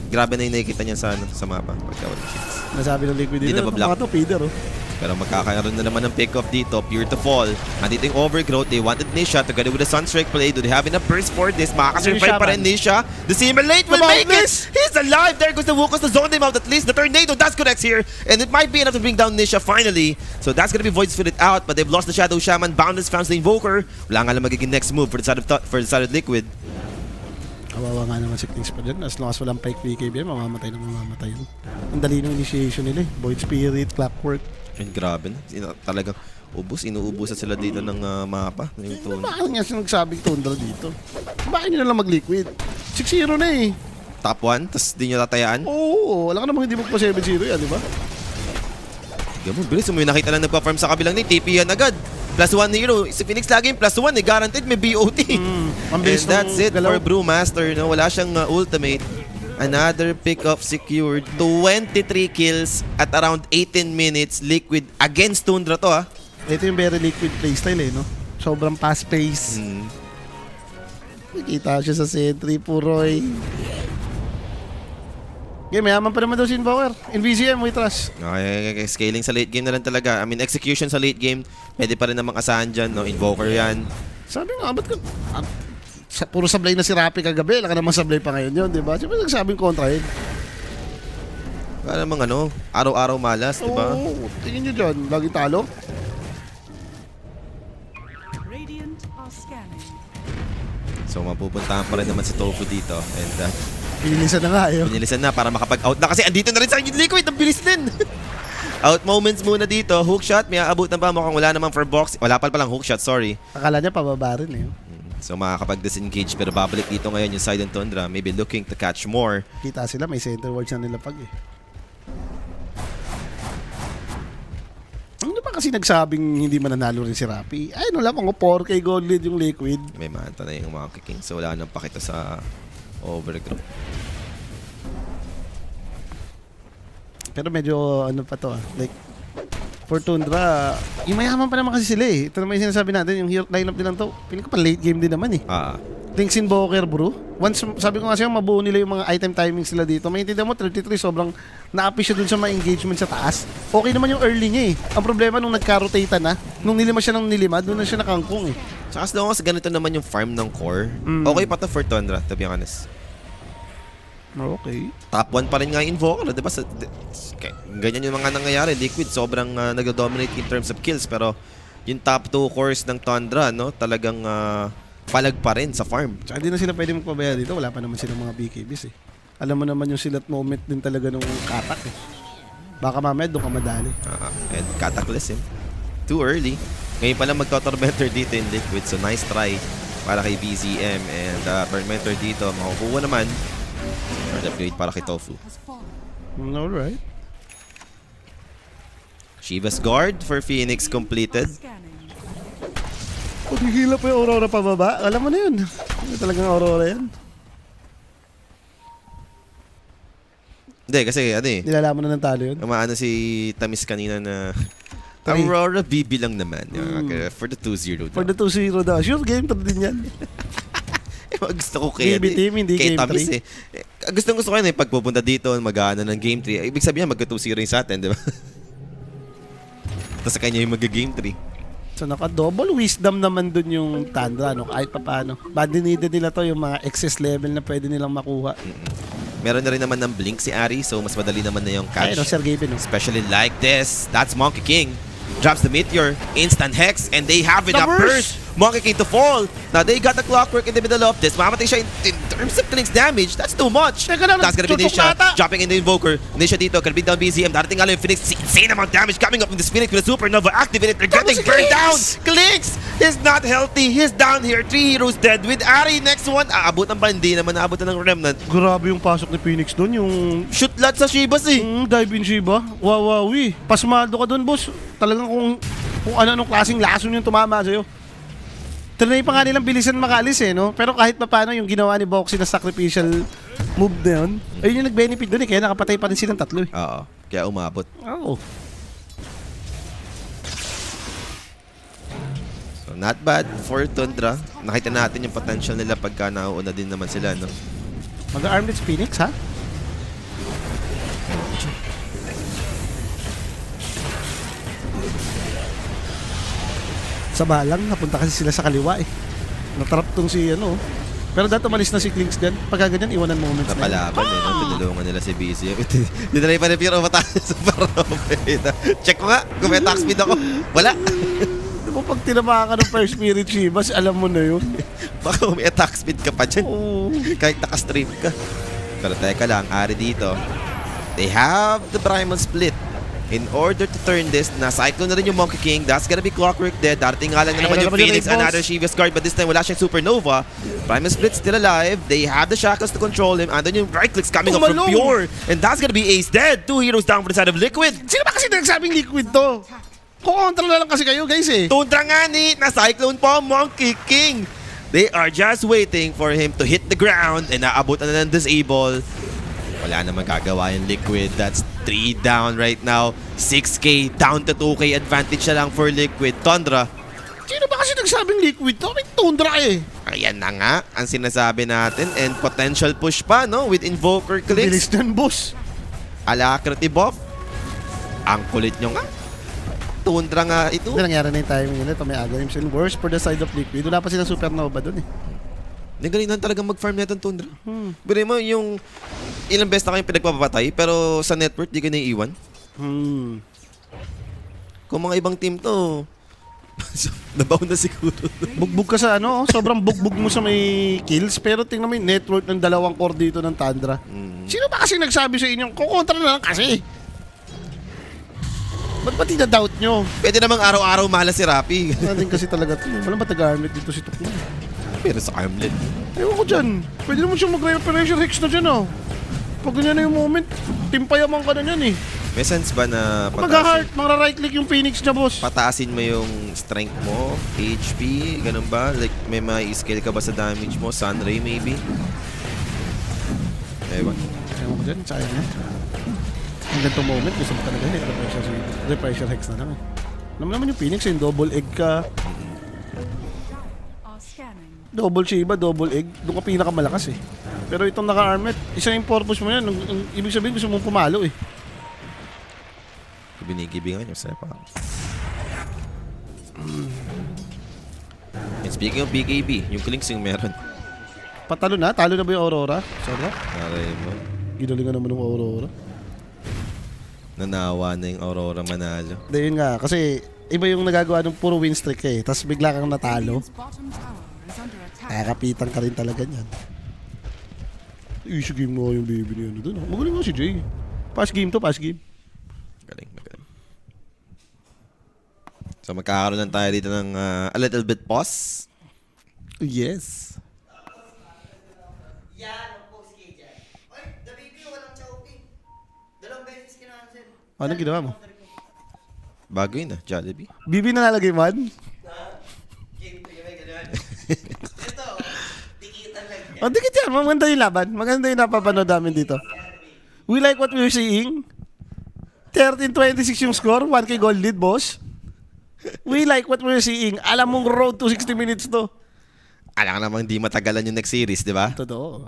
grabe na yung nakikita niya sa mapa. Pagka walang shades. Nasabi ng Liquid Hindi dito. na ba-block? Mga to, feeder oh. Pero magkakaroon na naman ng pick-off dito. Pure to fall. Andito yung overgrowth. They wanted Nisha together with the Sunstrike play. Do they have enough burst for this? Makakasurvive pa rin Nisha. The Simulate will make it! He's alive! There goes the Wukos to zone him out at least. The Tornado does connect here. And it might be enough to bring down Nisha finally. So that's gonna be Void Spirit out. But they've lost the Shadow Shaman. Boundless found the Invoker. Wala nga lang magiging next move for the side of Liquid. Kawawa nga naman si Kings pa dyan. As long as walang Pike PKB, mamamatay na mamamatay yun. Ang dali ng initiation nila eh. Void Spirit, Clockwork. And grabe na. Talagang inuubusan sila dito ng mapa. Yung tone. Bakit nga siya nagsabing Tundra dito? Bakit nyo na lang mag-liquid? 6-0 na eh. Top 1, tapos di nyo tatayaan. Oo, wala ka namang hindi magpa 7-0 yan, di ba? Gamon, bilis. May nakita lang nagpa-farm sa kabilang ni TP yan agad. Plus 1 hero. Si Phoenix lagi yung plus 1 eh. Guaranteed may BOT. Ang And bilis that's ng it galaw. for Brewmaster. No? Wala siyang ultimate. Another pick-off secured. 23 kills at around 18 minutes. Liquid against Tundra to ha. Ito yung very Liquid playstyle eh, no? Sobrang fast-pace. Nakita siya sa sentry, puroy. Okay, mayaman pa naman daw si Invoker. In VCM, we trust. Okay, scaling sa late game na lang talaga. I mean, execution sa late game, pwede pa rin namang asahan dyan, no? Invoker yan. Sabi nga, ba't ka... puro sablay na si Rappi kagabi. Wala ka naman sablay pa ngayon yun, di ba? Siyempre nagsabing kontra yun. Wala namang ano, araw-araw malas, di ba? Oo, tingin nyo dyan. Lagi talo. Radiant are scanning. So, mapupuntahan pa rin naman si Tofu dito. And Pinilisan na nga eh. pinilisan na para makapag-out na kasi andito na rin sa Liquid. Ang bilis din. Out moments muna dito. Hookshot. May aabutan pa. Mukhang wala naman for box. Wala pa palang hookshot. Sorry. Akala niya pababa rin eh. So makakapag-disengage pero babalik dito ngayon yung side ng Tundra. Maybe looking to catch more. Kita sila, may center wards na nila pag eh. Ano ba kasi nagsabing hindi mananalo rin si Rappi? Ay, no lang, mga 4K gold lead yung Liquid. May manta na yung mga kicking. So wala nang pakita sa overgrowth. Pero medyo ano pa to like for Tundra, yung mayaman pa naman kasi sila eh. Ito naman yung sinasabi natin, yung lineup din lang to. Piling ko pa late game din naman eh. Thanks Invoker bro. Once, sabi ko kasi yung mabuo nila yung mga item timings nila dito. Maintindihan mo, 33 sobrang na-appeal siya dun sa mga engagement sa taas. Okay naman yung early niya eh. Ang problema nung nagka-rotate na, nung nilima siya ng nilima, doon na siya nakangkong eh. Tsaka as long as ganito naman yung farm ng core, okay pa to for Tundra, to be honest. Okay. Top 1 pa rin nga yung Invoker, di ba? Ganyan yung mga nangyayari. Liquid sobrang nag-dominate in terms of kills pero yung top 2 cores ng Tundra, no, talagang palag pa rin sa farm. Tsaka di na sila pwede magpabaya dito. Wala pa naman silang mga BKBs eh. Alam mo naman yung silat moment din talaga nung katak eh. Baka mamaya doon ka madali. And Cataclysm. Too early. Ngayon pala magto-Tormentor dito in Liquid. So nice try para kay BZM. And Tormentor dito. Makukuha naman. Or upgrade para kay Tofu. Has fallen. Alright. Shiva's Guard for Phoenix completed. Scanning. Pagkikila pa yung Aurora pababa. Alam mo na yun. Ano talagang Aurora yan? Hindi, kasi ano eh. Nilalaman na ng talo yun. Umaano si Tamis kanina na Three. Aurora BB lang naman. For the 2-0 For daw. the 2-0 daw. Sure, game 3 din yan. Gusto ko kaya BB team, hindi kay game Tamis 3. eh. Gusto ko kayo pag pupunta dito, mag-ano ng game 3. Ibig sabihin, magka-2-0 yung sa atin, di ba? Tapos sa kanya yung mag-game 3. So naka-double wisdom naman dun yung Tundra, no? Kahit pa paano. Bad needed nila to yung mga excess level na pwede nilang makuha. Meron na rin naman ng blink si Ari, so mas madali naman na yung catch. Ay, no, Sir Gabe, no? Especially like this. That's Monkey King. Drops the Meteor, instant Hex, and they have enough burst! burst. Monkey King to fall. Now they got the Clockwork in the middle of this. Mamatay siya in terms of Klink's damage. That's too much. Teka lang, That's gonna be tutok Nisha. ata. Dropping in the Invoker. Nisha dito, can be down BZM. Darating nga lang yung Phoenix. Insane amount of damage coming up from this Phoenix with a Supernova activated. They're getting si burned down. Klinks! Klinks is not healthy. He's down here. 3 heroes dead. With Ari, next one. Aabutan pa, hindi naman naabutan ng Remnant. Grabe yung pasok ni Phoenix dun, yung Shoot lot sa Shibas eh. dive in Shiba. Wawawi. Pasmado ka dun, boss. Talagang kung ano-anong klaseng lason yung tumama sa'yo. Trinay pa nga nilang bilisan makalis eh, no? Pero kahit pa paano yung ginawa ni Boxy na sacrificial move na yun, ayun yung nag-benefit dun eh. Kaya nakapatay pa rin silang tatlo eh. Oo. Kaya umabot. Oo. So not bad for Tundra. Nakita natin yung potential nila pagka nauuna din naman sila, no? Mag-armlets Phoenix, ha? Sa balang, napunta kasi sila sa kaliwa eh. Natrap tong si ano. Pero dati umalis na si Klinks dyan. Pagka ganyan, iwanan moments na yun. Napalaban eh, no? Tinulungan nila si BC. Dinalay pa ni Piero mataas sa Parome. Check ko nga, kung may attack speed ako. Wala. Di ba pag tinamaan ka ng First Spirit Shivas, alam mo na yun. Baka may attack speed ka pa dyan. Oo. Kahit naka-stream ka. Pero teka lang, Ari dito. They have the Primal Split. In order to turn this, na-cyclone na rin yung Monkey King. That's gonna be Clockwork dead. Darating nga lang na naman yung Phoenix, another Shiva's Guard. But this time, wala siyang Supernova. Primal Split still alive. They have the Shackles to control him. And then yung right clicks coming up from Pure. And that's gonna be Ace dead. 2 heroes down for the side of Liquid. Sino ba kasi nagsabing Liquid to? Kukontra na lang kasi kayo, guys eh. Tundra nga ni, na-cyclone po Monkey King. They are just waiting for him to hit the ground. And naabot na ng disable. Wala na magagawa yung Liquid. That's 3 down right now. 6K down to 2K advantage na lang for Liquid. Tundra. Sino ba kasi nagsabing Liquid to? May Tundra eh. Ayan na nga ang sinasabi natin and potential push pa, no? With Invoker Bilis clicks. yan, boss. Alacrity buff. Ang kulit nyo nga. Tundra nga ito. Hindi nangyari na yung timing nila. Ito may Aghanim Seal. Worse for the side of Liquid. Wala pa silang Supernova dun eh. Nagalingan talaga mag-farm na itong Tundra. Pero mo yung ilang beses na kayong pinagpapatay pero sa network di ka naiiwan. Kung mga ibang team to, nabaw na siguro. Bugbog ka sa ano, sobrang bugbog mo sa may kills. Pero tingnan mo yung network ng dalawang core dito ng Tundra. Sino ba kasi nagsabi sa inyo? Kukontra na lang kasi. Ba't ba tinadoubt nyo? Pwede namang araw-araw mahala si Rapi. Natin kasi talaga ito. Walang ba taga-armlet dito si Tukman? Pero sa Armlet. Ewan ko dyan. Pwede naman siyang mag-pressure hex na dyan oh. Pag ganyan na yung moment, timpayaman ka na yan eh. May sense ba na Mag-heart, right click yung Phoenix niya, boss. pataasin mo yung strength mo, HP, ganun ba? Like, may ma-scale ka ba sa damage mo? Sunray maybe? Ewan. Ewan ko dyan, sayang yan. Ang ganitong moment, gusto mo talaga eh. Repressure hex na lang eh. Alam mo naman yung Phoenix, yung double egg ka. Are scanning. Double Shiba, double egg. Doon ka pinakamalakas eh. Pero itong naka-armet, isa yung purpose mo yan. Ang ibig sabihin, gusto mong pumalo eh. Binigibingan yung sepa. And speaking of BKB, yung Klinks yung meron. Patalo na? Talo na ba yung Aurora? Sarap. Aray mo. Ginalingan naman ng Aurora. Nanawa na yung Aurora manalo. Dahil nga, kasi iba yung nagagawa ng puro win streak eh. Tapos bigla kang natalo. Radiant's bottom tower is under attack. Kapitan ka rin talaga niyan. Issue game mo yung baby niya. Doon. Magaling mo si Jay. Pass game to, pass game. Galing, magaling. So magkakaroon lang tayo dito ng a little bit pause. Yes. Yan, post kayo dyan. Oy, the baby, walang choking. 2 beses kinancel. Anong ginawa mo? Bago yun Jollibee. Bibi na nalagay man? Game to yung may ganun. Ito, tikitan lang yan. O, dikit yan. Maganda yung laban. Maganda yung napapanood namin dito. We like what we're seeing. 13-26 yung score. 1K goal lead, boss. We like what we're seeing. Alam mong road to 60 minutes to. Alam ka namang di matagalan yung next series, di ba? Totoo.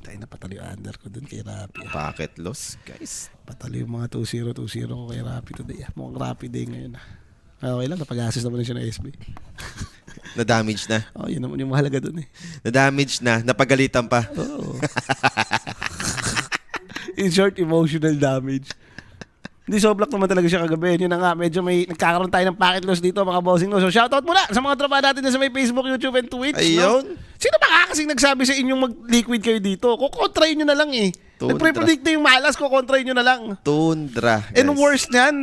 Tayo na patalo yung under ko dun kay Rapi. Packet loss, guys. Patalo yung mga 2-0-2-0 ko kay Rapi today. Mukhang Rapi day ngayon. Okay lang, napag-assist naman siya ng SB. Na-damage na. Oh, yun naman yung mahalaga dun eh. Na-damage na. Napagalitan pa. Oo. In short, emotional damage. Hindi soblak naman talaga siya kagabi. Yun na nga, medyo may nagkakaroon tayo ng packet loss dito mga bossing. No? So shoutout muna sa mga tropa natin na sa may Facebook, YouTube, and Twitch. Ayun. No? Sino ba kasing nagsabi sa inyong mag-liquid kayo dito? Kukontrayin nyo na lang eh. Tundra. Nagpre-predict na yung malas, kukontrayin nyo na lang. Tundra, guys. And worst niyan,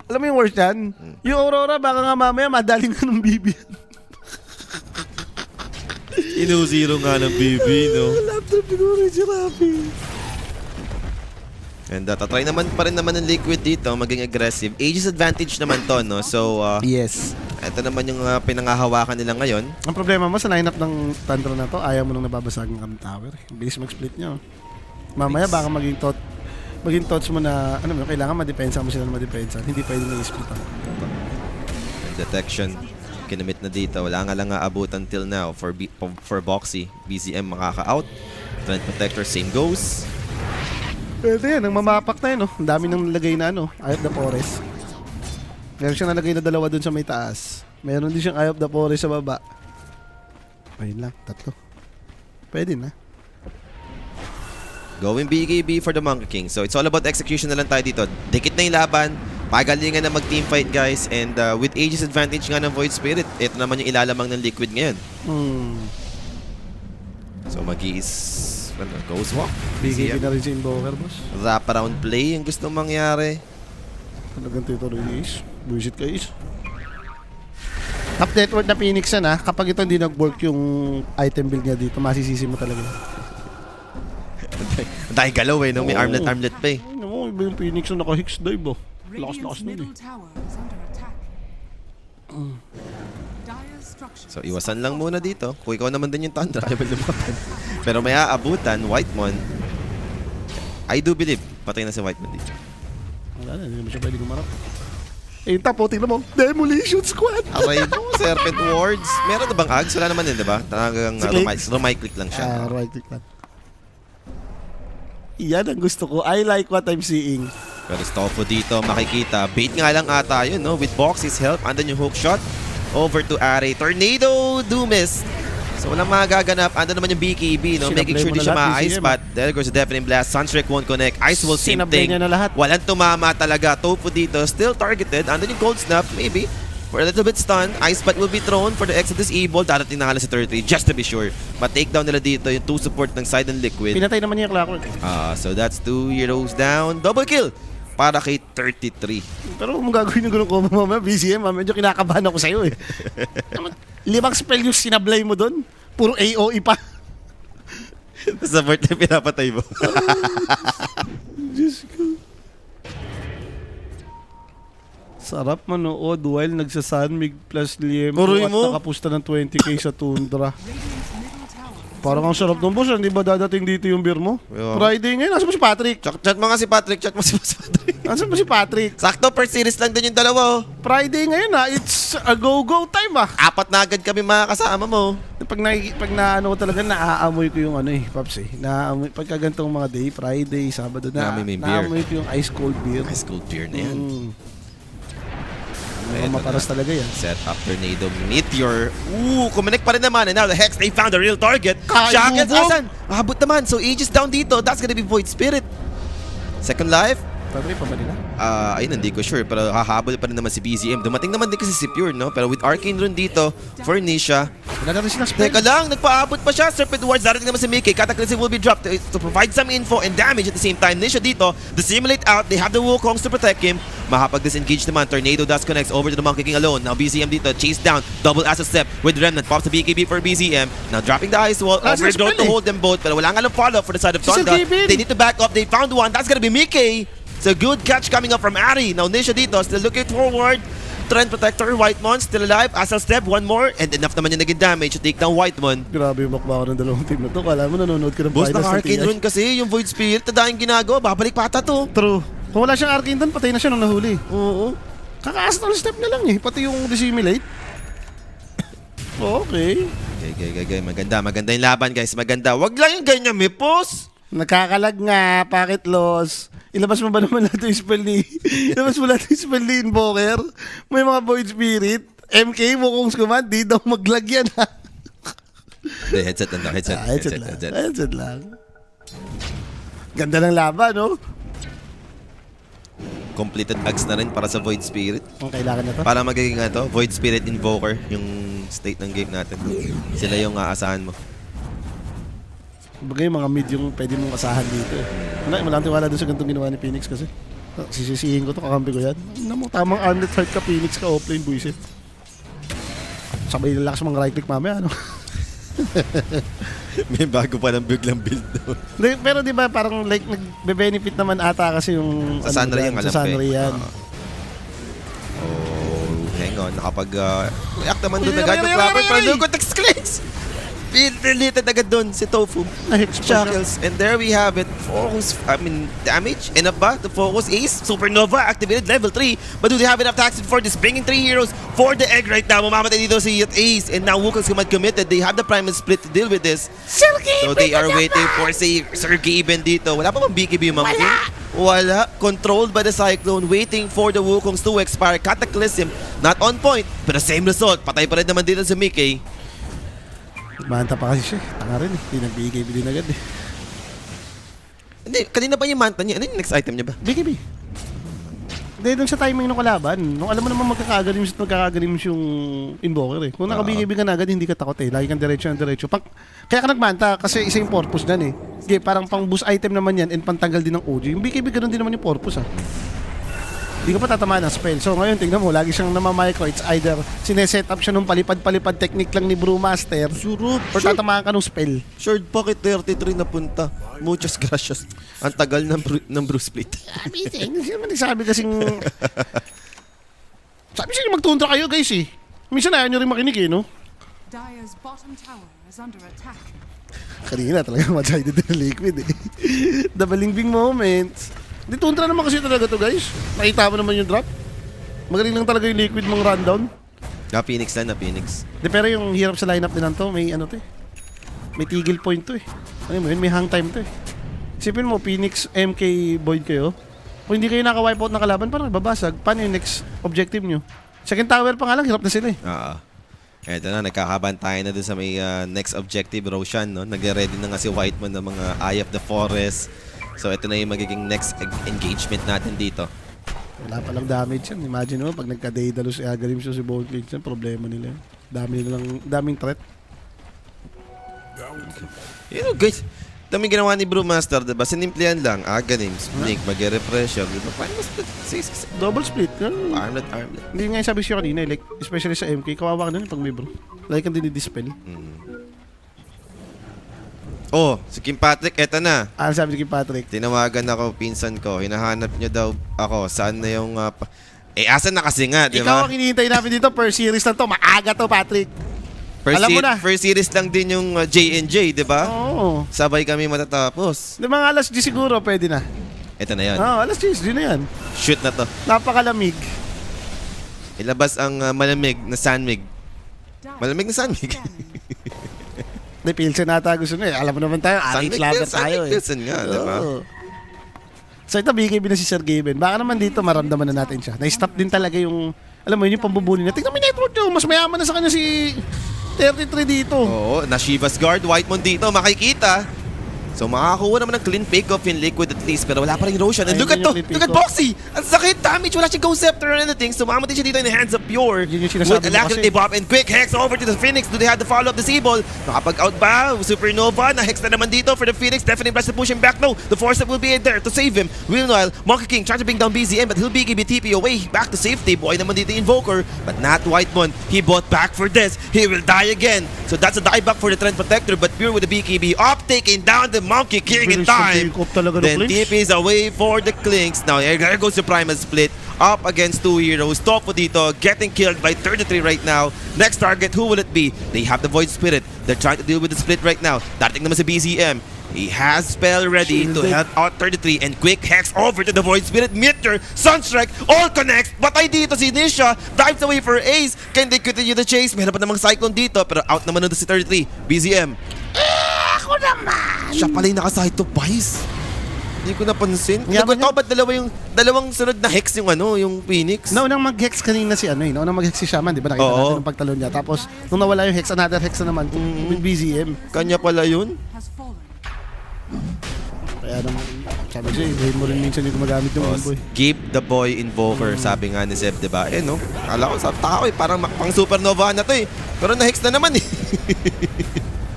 alam mo yung worst niyan? Yung Aurora, baka nga mamaya madaling ka ng bibi. Inu-zero nga ng BB, no? Laptop siguro si Rafi. And tatry naman pa rin naman ng Liquid dito, maging aggressive. Aegis advantage naman to, no? So, Yes. ito naman yung pinangahawakan nila ngayon. Ang problema mo sa lineup ng Tundra na to, ayaw mo nang nababasagan ang tower. Bilis mag-split nyo. Mamaya baka maging thoughts mo na, ano mo, kailangan madepensa mo sila na madepensa. Hindi pwede na i-split ang. Detection, kinamit na dito. Wala nga lang aabutan till now for Boxy. BZM makaka-out. Trend Protector, same goes. Pwede yan, ang mamapak na yun, no? Ang dami nang nalagay na, ano, Eye of the Forest. Meron siyang nalagay na 2 dun sa may taas. Meron din siyang Eye of the Forest sa baba. Ayun lang, 3. Pwede na. Going BKB for the Monkey King. So it's all about execution na lang tayo dito. Dikit na yung laban. Pagalingan na mag-team fight, guys. And with Aegis advantage nga ng Void Spirit, ito naman yung ilalamang ng Liquid ngayon. So Ghost Walk. BKB na rin si Invoker, boss. Wrap around play yung gusto mangyari. Talagang tutuloy ni Ace. Bullshit ka, Ace. Top network na Phoenix yan, ha. Kapag ito hindi nag-work yung item build niya dito, masisisi mo talaga. Dahil galaw eh, no? May Oo. armlet pa eh. Ano mo, iba yung Phoenix na naka-hix dive, oh. Radiant's Lakas-lakas nun, eh. middle tower is under attack. Dire structures. So iwasan lang muna dito. Kung ikaw naman din yung Tundra, ayaw lumaban. Pero may aabutan, Whitemon. I do believe, patay na si Whitemon dito. Wala na, hindi naman siya pwede gumarap. Eh, yung top, tingnan mo. Demolition Squad. Aray mo, Serpent Wards. Meron na bang Ags? Wala naman din, di ba? Talagang rumay click lang siya. Right click lang. Yan ang gusto ko. I like what I'm seeing. Pero Stoffo dito, makikita. Bait nga lang ata yun, no? With Boxy's help, andun yung hook shot. Over to Are. Tornado, do miss. So walang magaganap. Andun naman yung BKB, no? Sinablay Making sure mo di na siya lahat, ma-ice BCM, spot. There goes the Deafening Blast. Sunstrike won't connect. Ice will same Sinablay thing. niya na lahat. Walang tumama talaga. Tofu dito, still targeted. Andun yung Cold Snap, maybe. For a little bit stun, Ice Spot will be thrown for the exit disable. Darating na nga lang si 33, just to be sure. Ma-takedown nila dito yung 2 support ng side and Liquid. Pinatay naman niya yung Clockwork. So that's 2 heroes down. Double kill para kay 33. Pero kung gagawin yung ganun ko mamaya, BCM, medyo kinakabahan ako sa'yo eh. 5 spell yung sinablay mo doon. Puro AOE pa. Sa part na pinapatay mo. Diyos ko. Sarap manood while nagsasanmig plus Liempo Aray at mo. nakapusta ng 20k sa Tundra. Radiant's middle tower. Parang ang sarap ng boss, hindi ba dadating dito yung beer mo? Yeah. Friday ngayon, nasa mo si Patrick? Chat mo nga si Patrick. Chat mo si Patrick. Nasa mo si Patrick? Sakto, per series lang din yung dalawa. Oh. Friday ngayon it's a go-go time ah. 4 na agad kami makakasama mo. Pag na ano ko talaga, naaamoy ko yung ano eh, Paps eh. Naaamoy, pagka ganitong mga day, Friday, Sabado, Naamoy mo yung beer. naaamoy ko yung ice cold beer. Ice cold beer na yan. Mga maparas talaga yan. Set up Tornado Meteor. Kuminik pa rin naman. And now the Hex, they found the real target. Kaya Shackles, mo, asan? Abot naman. So Aegis down dito. That's gonna be Void Spirit. Second life. Patrick, pa ba nila? Ayun, hindi ko sure. Pero hahabol pa rin naman si BZM. Dumating naman din kasi si Pure, no? Pero with Arcane Rune dito, for Nisha. Wala na rin silang spell. Teka lang, nagpaabot pa siya. Serpent Wards, darating naman si Mickey. Cataclysm will be dropped to provide some info and damage at the same time. Nisha dito, dissimulate out. They have the Wukongs to protect him. Makapag-disengage naman. Tornado Dust connects over to the Monkey King alone. Now BZM dito, chase down. Double asset step with Remnant. Pops the BKB for BZM. Now dropping the ice wall. Wala silang Overdose spell to eh. hold them both. Pero wala nga lang follow-up for the side of Si Sir Tonda. Kevin. They need to back up. They found one. That's gonna be Mickey. It's a good catch coming up from Ari. Now Nisha dito, still looking forward. Trend Protector, Whitemon still alive. Asal step, one more. And enough naman yung naging damage to take down Whitemon. Grabe yung bakbako ng dalawang team na to. Kala mo nanonood ka ng Boss, finals ng naka-Arcane TI. Rune kasi yung Void Spirit na dahil ginagawa. Babalik pata to. True. Kung wala siyang Arcane doon, patay na siya nung nahuli. Oo. Kaka-astral step na lang eh. Pati yung dissimulate. Okay. Okay. Maganda yung laban, guys. Maganda. Wag lang yung ganyan, may pause. Nakakalag nga, packet loss. Ilabas mo ba naman lahat yung spell ni... Ilabas mo lahat yung spell ni Invoker? May mga Void Spirit. MK, Wukongs Command, di daw maglagyan ha. Headset lang daw. Headset. Headset lang. Ganda ng laban, no? Completed ags na rin para sa Void Spirit. Ang kailangan na to. Para magiging Void Spirit Invoker, yung state ng game natin. Sila yung aasahan mo. Bagay mga mid yung pwede mong asahan dito eh. Wala akong tiwala doon sa ganitong ginawa ni Phoenix kasi. Sisisihin ko to, kakampi ko yan. Ano mo, tamang armlet heart ka, Phoenix ka, offlane, buisit. Sabay nila sa mga right click mamaya, ano? May bago pa ng biglang build doon. Pero di ba parang like nagbe-benefit naman ata kasi yung Sa Sunray yung alam sa Sunray yan. Hang on. React naman doon Uy, agad yung uy, uy, Clapper. uy, Pero uy, uy. look at clicks! Related agad doon si Tofu. Shackles. And there we have it. Focus, damage. Enough ba? The focus Ace. Supernova activated level 3. But do they have enough tax for this? Bringing 3 heroes for the egg right now. Mamamatay dito si Ace. And now Wukongs Command committed. They have the Primal Split to deal with this. So they are waiting for Sir Gaben dito. Wala pa bang BKB yung Monkey? Wala. Controlled by the Cyclone. Waiting for the Wukongs to expire. Cataclysm. Not on point. Pero same result. Patay pa rin naman dito si Mickey. Manta pa kasi siya. Tanga rin eh. Hindi nag-BKB din agad eh. Hindi, kanina pa yung manta niya. Ano yung next item niya ba? BKB. Hindi, dun sa timing ng kalaban. Nung alam mo naman magkakagalim yung Invoker eh. Kung naka-BKB ka na agad, hindi ka takot eh. Lagi kang diretso. Kaya ka nagmanta kasi isa yung purpose dyan eh. Okay, parang pang boost item naman yan and pantanggal din ng OG. Yung BKB ganun din naman yung purpose ah. Hindi ka pa tatamaan ng spell. So ngayon, tingnan mo, lagi siyang namamicro. It's either sineset up siya nung palipad-palipad technique lang ni Brewmaster or tatamaan ka ng spell. Shard Pocket 33 na punta. Muchas gracias. Ang tagal ng Bruce Split. Amazing. Sabi kasing... Sabi siya magtundra kayo guys eh. Minsan ayaw nyo rin makinig eh, no? Dire's bottom tower is under attack. Kanina talaga matay din ng liquid eh. The balimbing moments. Di tundra naman kasi talaga to guys. Nakita mo naman yung drop. Magaling lang talaga yung Liquid mong rundown. Phoenix lang, na Phoenix. Pero yung hirap sa lineup din to, may ano to eh. May tigil point to eh. Ano mo yun, may hang time to eh. Isipin mo, Phoenix, MK, Void kayo. Kung hindi kayo naka-wipe out na kalaban, parang babasag. Paano yung next objective nyo? Second tower pa nga lang, hirap na sila eh. Oo. Eto na, nagkakabantayan na dun sa may next objective, Roshan, no? Nagre-ready na nga si Whitemon ng mga Eye of the Forest. So, ito na yung magiging next engagement natin dito. Wala palang damage yan. Imagine mo, pag nagka-Daedalo si Agarim si Bold Kings, yan, problema nila yun. Daming threat. You know, guys, daming ginawa ni Brewmaster, diba? Sinimplihan lang, Aghanim, Blink, mag-refresh yun, diba? Paano mas Double split. armlet. Hindi nga yung sabi siya kanina, like, especially sa MK, kawawa ka na pag may bro. Like, ang dinidispel. Oh, si Kim Patrick, eto na. Ano sabi ni Kim Patrick? Tinawagan ako, pinsan ko. Hinahanap niya daw ako. Saan na yung... asan na kasi nga, di Ikaw ba? ang hinihintay namin dito per series na to. Maaga to, Patrick. Alam mo na. First series lang din yung J&J, di ba? Oo. Sabay kami matatapos. Di mga alas 10 siguro, pwede na. Ito na yan. Oo, alas 10, di na yan. Shoot na to. Napakalamig. Ilabas ang malamig na Sanmig. Malamig na Sanmig. Hindi, Pilsen nata gusto na eh. Alam mo naman tayo, RH lover tayo eh. Pilsen nga, di ba? Oo. So ito, BKB na si Sir Gaben. Baka naman dito maramdaman na natin siya. Na-stop din talaga yung, alam mo yun, yung pambubuli niya. Tingnan mo yung network nyo, mas mayaman na sa kanya si 33 dito. Oo, na Shiva's Guard, Whitemon dito, makikita. So makakakuha naman ng clean pick-off in Liquid at least, pero wala pa rin Roshan. And Ayun look at yung to! clean Look at pick-off. Boxy! Ang sakit! Damage! Wala siyang Ghost Scepter or anything. So mamamatay siya dito in the hands of Pure. Yun yung sinasabi With mo Alacrity kasi. Bop and quick Hex over to the Phoenix. Do they have the follow-up disable? Nakapag-out ba? Supernova. Na-hex na naman dito for the Phoenix. Definitely press to push him back. No, the Force will be there to save him. Meanwhile, Monkey King trying to bring down BZM, but he'll be TP away back to safety. Boy naman dito Invoker, but not Whitemon. He bought back for this. He will die again. So that's a dieback for the Trend Protector, but Pure with the BKB up, taking down the Monkey King in Bilis ng time. take-off talaga ng Then Clinks. TP is away for the Clinks. Now there goes the Primal Split up against two heroes. Topo dito getting killed by 33 right now. Next target, who will it be? They have the Void Spirit. They're trying to deal with the split right now. Darating naman si BZM. He has spell ready to help out 33 and quick hex over to the Void Spirit. Meteor, Sunstrike, all connects. Patay dito si Nisha. Dives away for Ace. Can they continue the chase? Meron pa namang Cyclone dito pero out naman na si 33. BZM. Ako naman! Siya pala yung naka-side to Vice. Hindi ko napansin. Yaman Nagulat ako ba't dalawang sunod na hex yung yung Phoenix? Naunang mag-hex kanina si naunang mag-hex si Shaman, di ba? Nakita Oo. natin yung pagtalon niya. Tapos, nung nawala yung hex, another hex na naman with BZM. Kanya pala yun? Has fallen. Kaya naman, sabi siya, hindi mo rin minsan yung gumagamit yung boy. Keep the boy invoker, sabi nga ni Zeb, diba? No? Kala ko sa tao parang pang supernova na to eh. Pero na-hex na naman eh.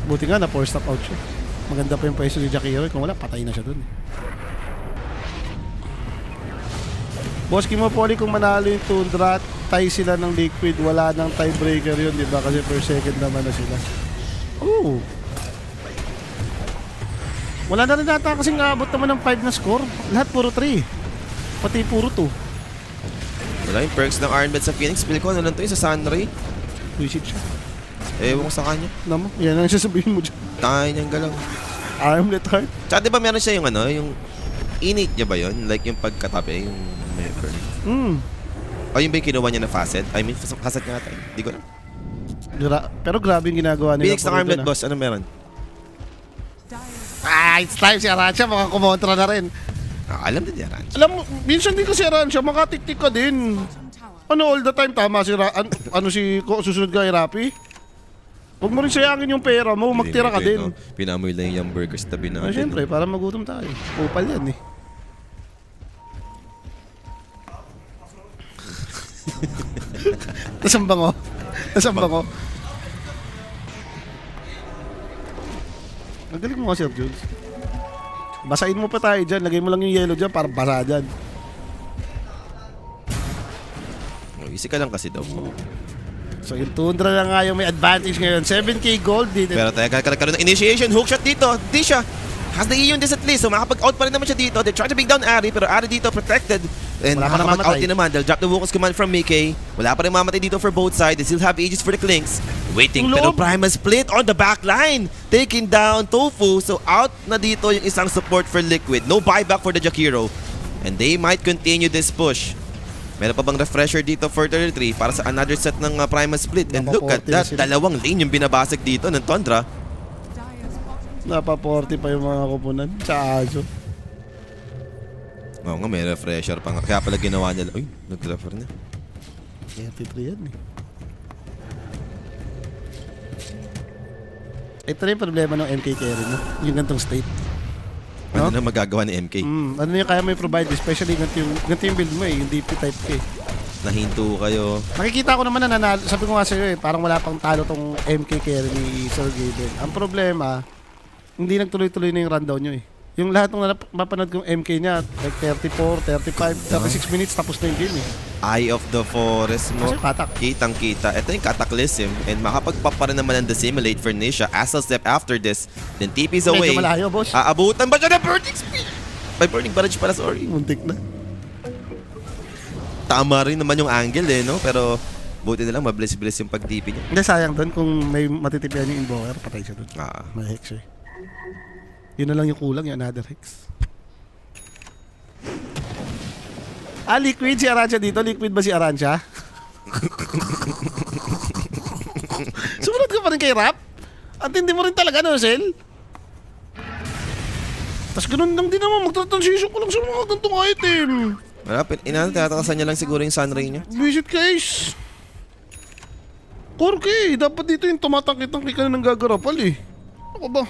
Buti nga, na-force stop out siya. Maganda pa yung pwesto ni Jakiro. Kung wala, patay na siya dun. Boss Kimo Poly, kung manalo yung Tundra, tie sila ng Liquid, wala nang tiebreaker yun, di ba? Kasi per second naman na sila. Oo. Wala na rin nata kasi naabot naman ng 5 na score. Lahat puro 3. Pati puro 2. Wala yung perks ng Iron Man sa Phoenix. Pili ko ano lang to yung sa Sunray. Visit siya. Ewan ko sa kanya. Alam mo, yan ang sasabihin mo dyan. Tayo niyang galaw. Armlet heart. Tsaka diba meron siya yung yung innate niya ba yun? Like yung pagkatabi, yung member. O yung ba yung kinuha niya na facet? I mean, facet nga tayo. Hindi ko alam. Pero grabe yung ginagawa nila. Phoenix ng Armlet, boss. Ano meron? Dyer's It's time si Aransha, makakumontra na rin. Alam din yan, Ranch. Alam mo, minsan din kasi Aransha, makatiktik ka din. bottom tower Ano all the time, tama si susunod ka kay Rapi? Huwag mo rin sayangin yung pera mo, magtira ka din. Pinamoy lang yung burgers tabi Ah, natin. syempre, para magutom tayo. Upal yan eh. Nasaan bango? Nasaan bango? Magaling mo ka, Sir Jules. Basain mo pa tayo dyan. Lagay mo lang yung yellow dyan para basa dyan. Easy ka lang kasi daw. So yung Tundra na nga yung may advantage ngayon. 7k gold dito. Pero tayo karoon ng initiation. Hookshot dito. Di siya. Has the Eon this at least. So makapag-out pa rin naman siya dito. They try to bring down Ari. Pero Ari dito protected. And Wala pa makapag-out namamatay. din naman. They'll drop the Wukong's command from Mickey. Wala pa rin mamatay dito for both sides. They still have ages for the Clinks. Waiting. Ang Pero loob. Prima split on the back line. Taking down Tofu. So out na dito yung isang support for Liquid. No buyback for the Jakiro. And they might continue this push. Meron pa bang refresher dito for 33 para sa another set ng Primal Split? And look at 40 na that, sila. dalawang lane yung binabasag dito ng Tundra. Dire's bottom Napa-40 pa yung mga kupunan sa Aso. Oo nga, may refresher pa nga. Kaya pala ginawa nila. Uy, nag-refer na. 33 yan eh. Ito na yung problema ng MK carry, no? Yung gantong state. Ano No? na magagawa ni MK? Ano yung kaya mo i-provide, especially ganito yung build mo eh, yung DP type K. Nahinto kayo. Nakikita ko naman na nanalo, sabi ko nga sa'yo eh, parang wala pang talo tong MK carry ni Sir Gaben. Ang problema, hindi nagtuloy-tuloy na yung rundown nyo eh. Yung lahat ng mapanood kong MK niya, like 34, 35, 36 minutes, tapos na yung game eh. Eye of the Forest mo. Kasi katak. Kitang-kita. Ito yung Cataclysm. And makapagpapa rin naman ang Dissimulate for Nisha. Asal step after this. Then TP's away. Medyo malayo, boss. Aabutan ba siya ng Burning Spear? May Burning Barrage pala, sorry. Muntik na. Tama rin naman yung angle eh, no? Pero buti na lang, mabilis-bilis yung pag-TP niya. Hindi, sayang doon kung may matitipian yung invoker, patay siya doon. May hex eh. Yun na lang yung kulang, yung another hex. Liquid si Arancia dito. Liquid ba si Arancia? Sumunod ka pa rin kay Rap? At hindi mo rin talaga, no, Sel? Tapos ganun lang din naman, magta-transition ko lang sa mga gantong item. Wala, tinatakasan niya lang siguro yung Sunray niya. Visit case. Korke, dapat dito yung tumatangkitang ka na ng gagarapal eh. Ako ba?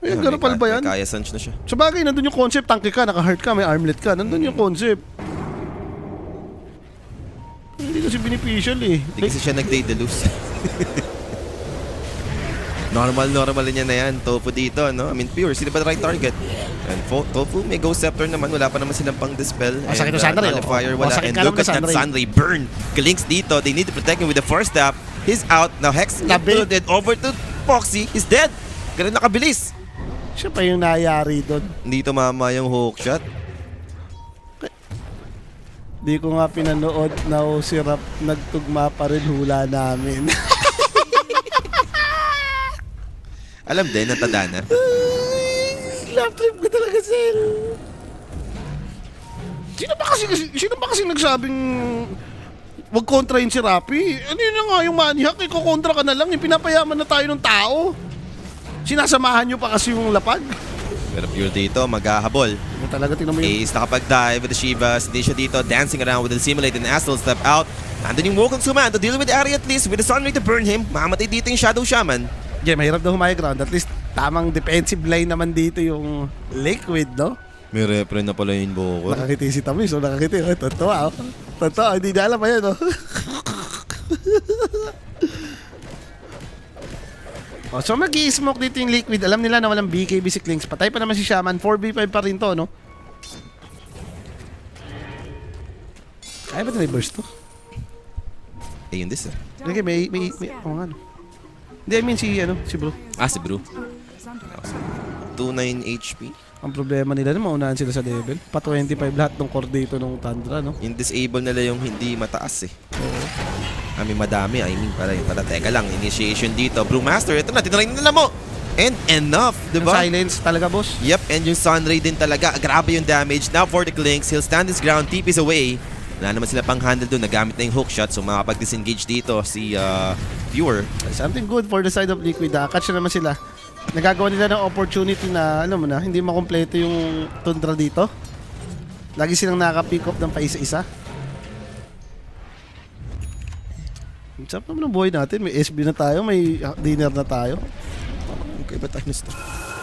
Ay, garapal ba yan? May kaya Sanch na siya. Sa bagay, nandun yung concept, tanke ka, naka-heart ka, may armlet ka, nandun yung concept. Hindi kasi beneficial eh. Hindi kasi siya nag-day-deluce. Normal niya na yan. Tofu dito, no? I mean, pure. Sino ba the right target? And Tofu, may Ghost Scepter naman. Wala pa naman silang pang dispel. Masakit yung Sunray, Nullifier, wala. Masakit And ka lang look at na that Sunray. Sunray burn. Galinks dito. They need to protect him with the first tap. He's out. Now Hex Labi. included. Over to Foxy. He's dead. Ganun nakabilis. Siya pa yung nayari doon. Hindi tumama yung hook shot. Di ko nga pinanood na si Rap nagtugma pa rin hula namin. Alam din, natada na. Love trip ko talaga, Sel. Sino ba kasi nagsabing wag kontrahin si Rapi? Ano yun na nga yung maniac, iko-kontra ka na lang, pinapayaman na tayo ng tao. Sinasamahan nyo pa kasi yung lapag. Pero pure dito, maghahabol. Ano talaga, tingnan mo yung... Ace nakapag-dive with the Shivas. Hindi siya dito dancing around with the Simulate and Astral step out. Nandun yung Woken Suman to deal with the area at least with the Sunray to burn him. Mamatay dito yung Shadow Shaman. Yeah, mahirap daw humay ground. At least tamang defensive line naman dito yung Liquid, no? May repre na pala yung Invoker. Nakakiti si Tamis, so nakakiti. Oh, totoo, oh. Totoo, hindi na alam pa yun, oh. Oh, so mag-i-smoke dito yung Liquid. Alam nila na walang BKB si Klinks. Patay pa naman si Shaman. 4v5 pa rin to, no? Kaya ba na burst to? Eh, yun this, Okay, may oh, nga, no? Hindi, I mean si bro. si Bro. is under attack. 29 HP. Ang problema nila na maunahan sila sa level. Pa 25 lahat ng core dito ng Tundra, no? Yung disable nila yung hindi mataas eh. Madami. I mean, para teka lang. Initiation dito. Brewmaster, ito na. Tinry nila mo. And enough, di Yung ba? silence talaga, boss. Yep, and yung Sunray din talaga. Grabe yung damage. Now for the Klinks, he'll stand his ground. TP's away. Wala naman sila pang handle doon. Nagamit na yung hook shot. So makapag-disengage dito si Pure. Something good for the side of Liquid. Catch na naman sila. Nagagawa nila ng opportunity na, alam mo na, hindi makompleto yung Tundra dito. Lagi silang nakaka-pick up ng paisa-isa. Ang sarap naman ng buhay natin. May SB na tayo, may dinner na tayo. Okay ba tayo nito?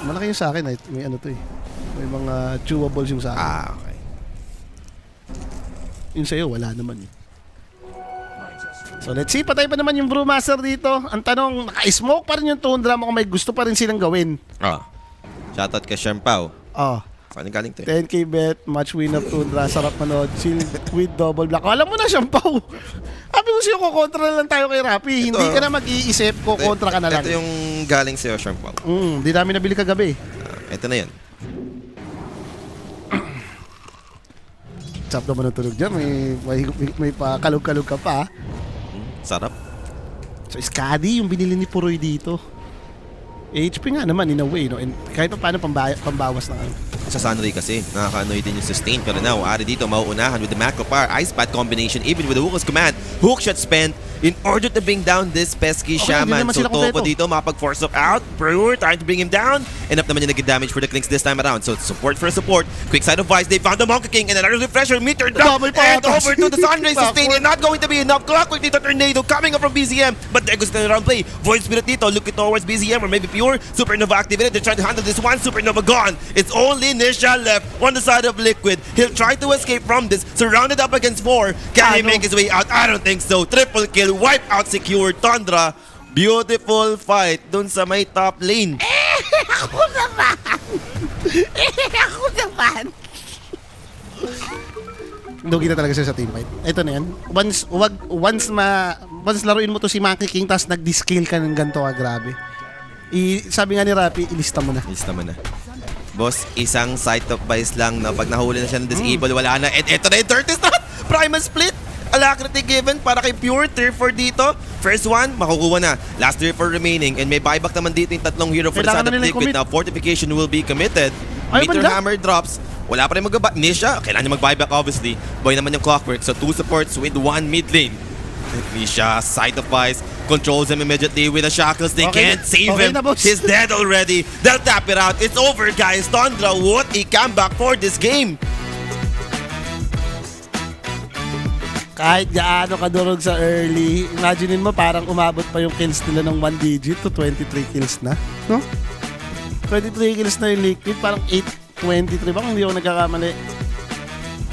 Malaki yung sa akin. May ano to eh. May mga chewables yung sa akin. Okay. Yung sa'yo, wala naman eh. So let's see, patay pa naman yung Brewmaster dito. Ang tanong, naka-smoke pa rin yung Tundra mo kung may gusto pa rin silang gawin. Shoutout kay Shampao. Oh, Saan galing to? 10k bet, match win of Tundra, sarap manood, shield with double block. Alam mo na, Shampao. Sabi ko sa'yo, kukontra na lang tayo kay Rapi. Hindi ka na mag-iisip, kukontra ka na lang. Ito yung galing sa'yo, Shampao. Di namin nabili kagabi. Ito na yan. Sarap naman ang tunog dyan, may pakalog-kalog ka pa. Sarap. So, Skadi yung binili ni Puroy dito. HP nga naman in a way, no? And kahit pa paano pambawas na ano. sa Sunray kasi. Nakaka-annoy din yung sustain. Pero now, Ari dito mauunahan with the macro power. Ice Bat combination even with the Wukong's command. Hook shot spent in order to bring down this pesky Okay, Shaman. hindi naman So sila kompleto. Topo dito makapag-force up out. Brewer trying to bring him down. End up naman yung nag-damage for the Clinks this time around. So support for support. Quick side of Vice. They found the Monkey King and another refresher. Meter drop. Damay pa And ata. over to the Sunray sustain. And not going to be enough. Clockwork dito. Tornado coming up from BZM. But there goes the round play. Void Spirit dito. Looking towards BZM or maybe Pure. Supernova activated. They're trying to handle this one. Supernova gone. It's only Nisha left on the side of Liquid. He'll try to escape from this. Surrounded up against 4. Can he Ano? make his way out? I don't think so. Triple kill. Wipe out secure. Tundra. Beautiful fight dun sa may top lane. Ako naman. Lugi na talaga siya sa teamfight. Ito na yan. Once laruin mo to si Monkey King tapos nag-descale ka ng ganito grabe. Sabi nga ni Rapi, ilista mo na. Lista mo na. Boss, isang sight of Vice lang na pag nahuli na siya ng disable, wala na. And eto na yung 30 start! Primal split! Alacrity given para kay Pure. Tier 4 dito. First one, makukuha na. Last tier 4 remaining. And may buyback naman dito yung tatlong hero for the Kailangan side of na nila Liquid. i-commit. Now, fortification will be committed. Ay, Meter banda. Hammer drops. Wala pa rin Nisha, kailangan niya mag-buyback obviously. Boy naman yung Clockwork. So, 2 supports with 1 mid lane. Nisha, sight of Vice, controls him immediately with the shackles. They Okay can't na. save Okay him. na, boss. He's dead already. They'll tap it out. It's over, guys. Tundra, what a comeback for this game. Kahit gaano kadurog sa early, imaginein mo parang umabot pa yung kills nila ng 1 digit to 23 kills na. No? 23 kills na yung Liquid, parang 8-23 ba kung hindi ako nagkakamali.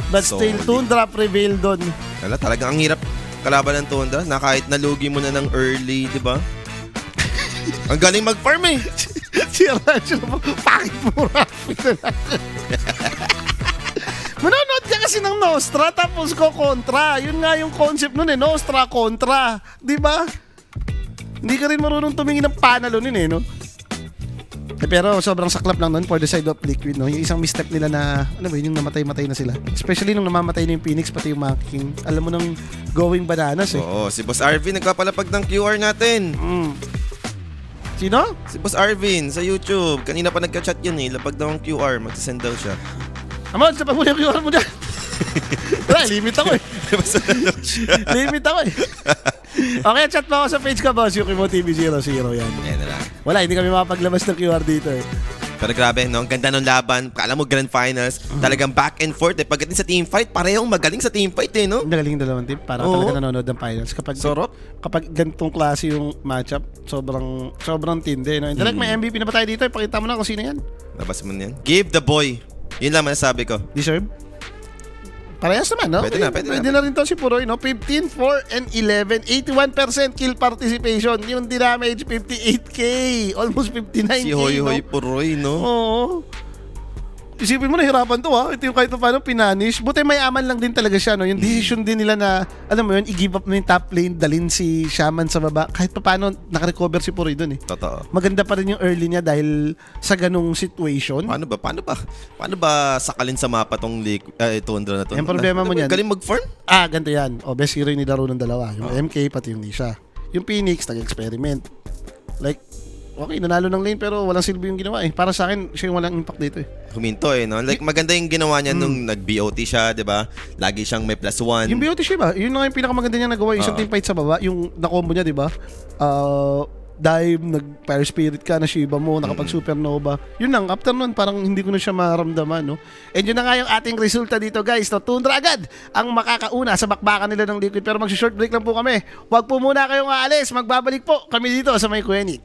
But still, Solid. Tundra prevail doon. Wala, talagang ang hirap kalaban ng Tundra na kahit nalugi mo na ng early, di ba? Ang galing mag-farm eh. Si Rancho na pakit mo Rafi na lang. Manonood ka kasi ng Nostra tapos ko kontra. Yun nga yung concept nun eh, Nostra kontra. Di ba? Hindi ka rin marunong tumingin ng panalo nun eh, no? Pero sobrang saklap lang nun for the side of Liquid, no? Yung isang misstep nila na, alam mo yun, yung namatay-matay na sila. Especially nung namamatay na yung Phoenix, pati yung Monkey King. Alam mo nang going bananas eh. Oo, si Boss Arvin nagpapalapag ng QR natin. Sino? Si Boss Arvin sa YouTube. Kanina pa nagka-chat yun eh. Lapag daw ang QR. Magsasend daw siya. Amon, sa pagmuli yung QR mo dyan. Wala, limit ako eh. Basta na daw siya. Limit ako eh. Okay, chat mo ako sa page ka, boss. Yukimo TV00 yan. Yan na lang. Wala, hindi kami makapaglabas ng QR dito eh. Pero grabe, no? Ang ganda ng laban. Kala mo Grand Finals. Talagang back and forth eh. Pagdating sa team fight, parehong magaling sa team fight eh, no? Ang galing yung dalawang team. Para Oo. talaga nanonood ng finals. Sarap. Kapag ganitong klase yung matchup, sobrang tindi. No? And like, may MVP na ba tayo dito? Ipakita mo na kung sino yan. Labas mo na yan. Give the boy. Yun lang masasabi ko. Deserve? Parehas naman, no? Pwede na, pwede na. na rin to si Puroy, no? 15, 4, and 11. 81% kill participation. Yung damage, 58k. Almost 59k, Si Hoy no? Hoy Puroy, no? Oo. Isipin mo, nahirapan to ha. Ito yung kahit paano pinanish. Buti may aman lang din talaga siya. No? Yung decision din nila na, alam mo yun, i-give up na yung top lane, dalhin si Shaman sa baba. Kahit paano, nakarecover si Puroy dun eh. Totoo. Maganda pa rin yung early niya dahil sa ganung situation. Paano ba sakalin sa mapa tong Tundra na to? Yung problema mo niyan. Galing mag-farm? Ganito yan. Best hero yung nilaro ng dalawa. Yung MK, pati yung Nisha. Yung Phoenix, nag-experiment. Like, okay, nanalo ng lane pero walang silbi yung ginawa eh. Para sa akin, siya yung walang impact dito eh. Huminto eh, no? Like, maganda yung ginawa niya nung nag-BOT siya, di ba? Lagi siyang may +1. Yung BOT siya ba? Yun lang yung pinakamaganda niya nagawa. Yung isang team fight sa baba. Yung na-combo niya, di ba? Dive, nag-Fire Spirit ka, na Shiba mo, nakapag-Supernova. Yun lang, after nun, parang hindi ko na siya maramdaman, no? And yun na nga yung ating resulta dito, guys. No? Tundra agad ang makakauna sa bakbakan nila ng Liquid. Pero mag-short break lang po kami. Huwag po muna kayong aalis. Magbabalik po kami dito sa May Kuyanik.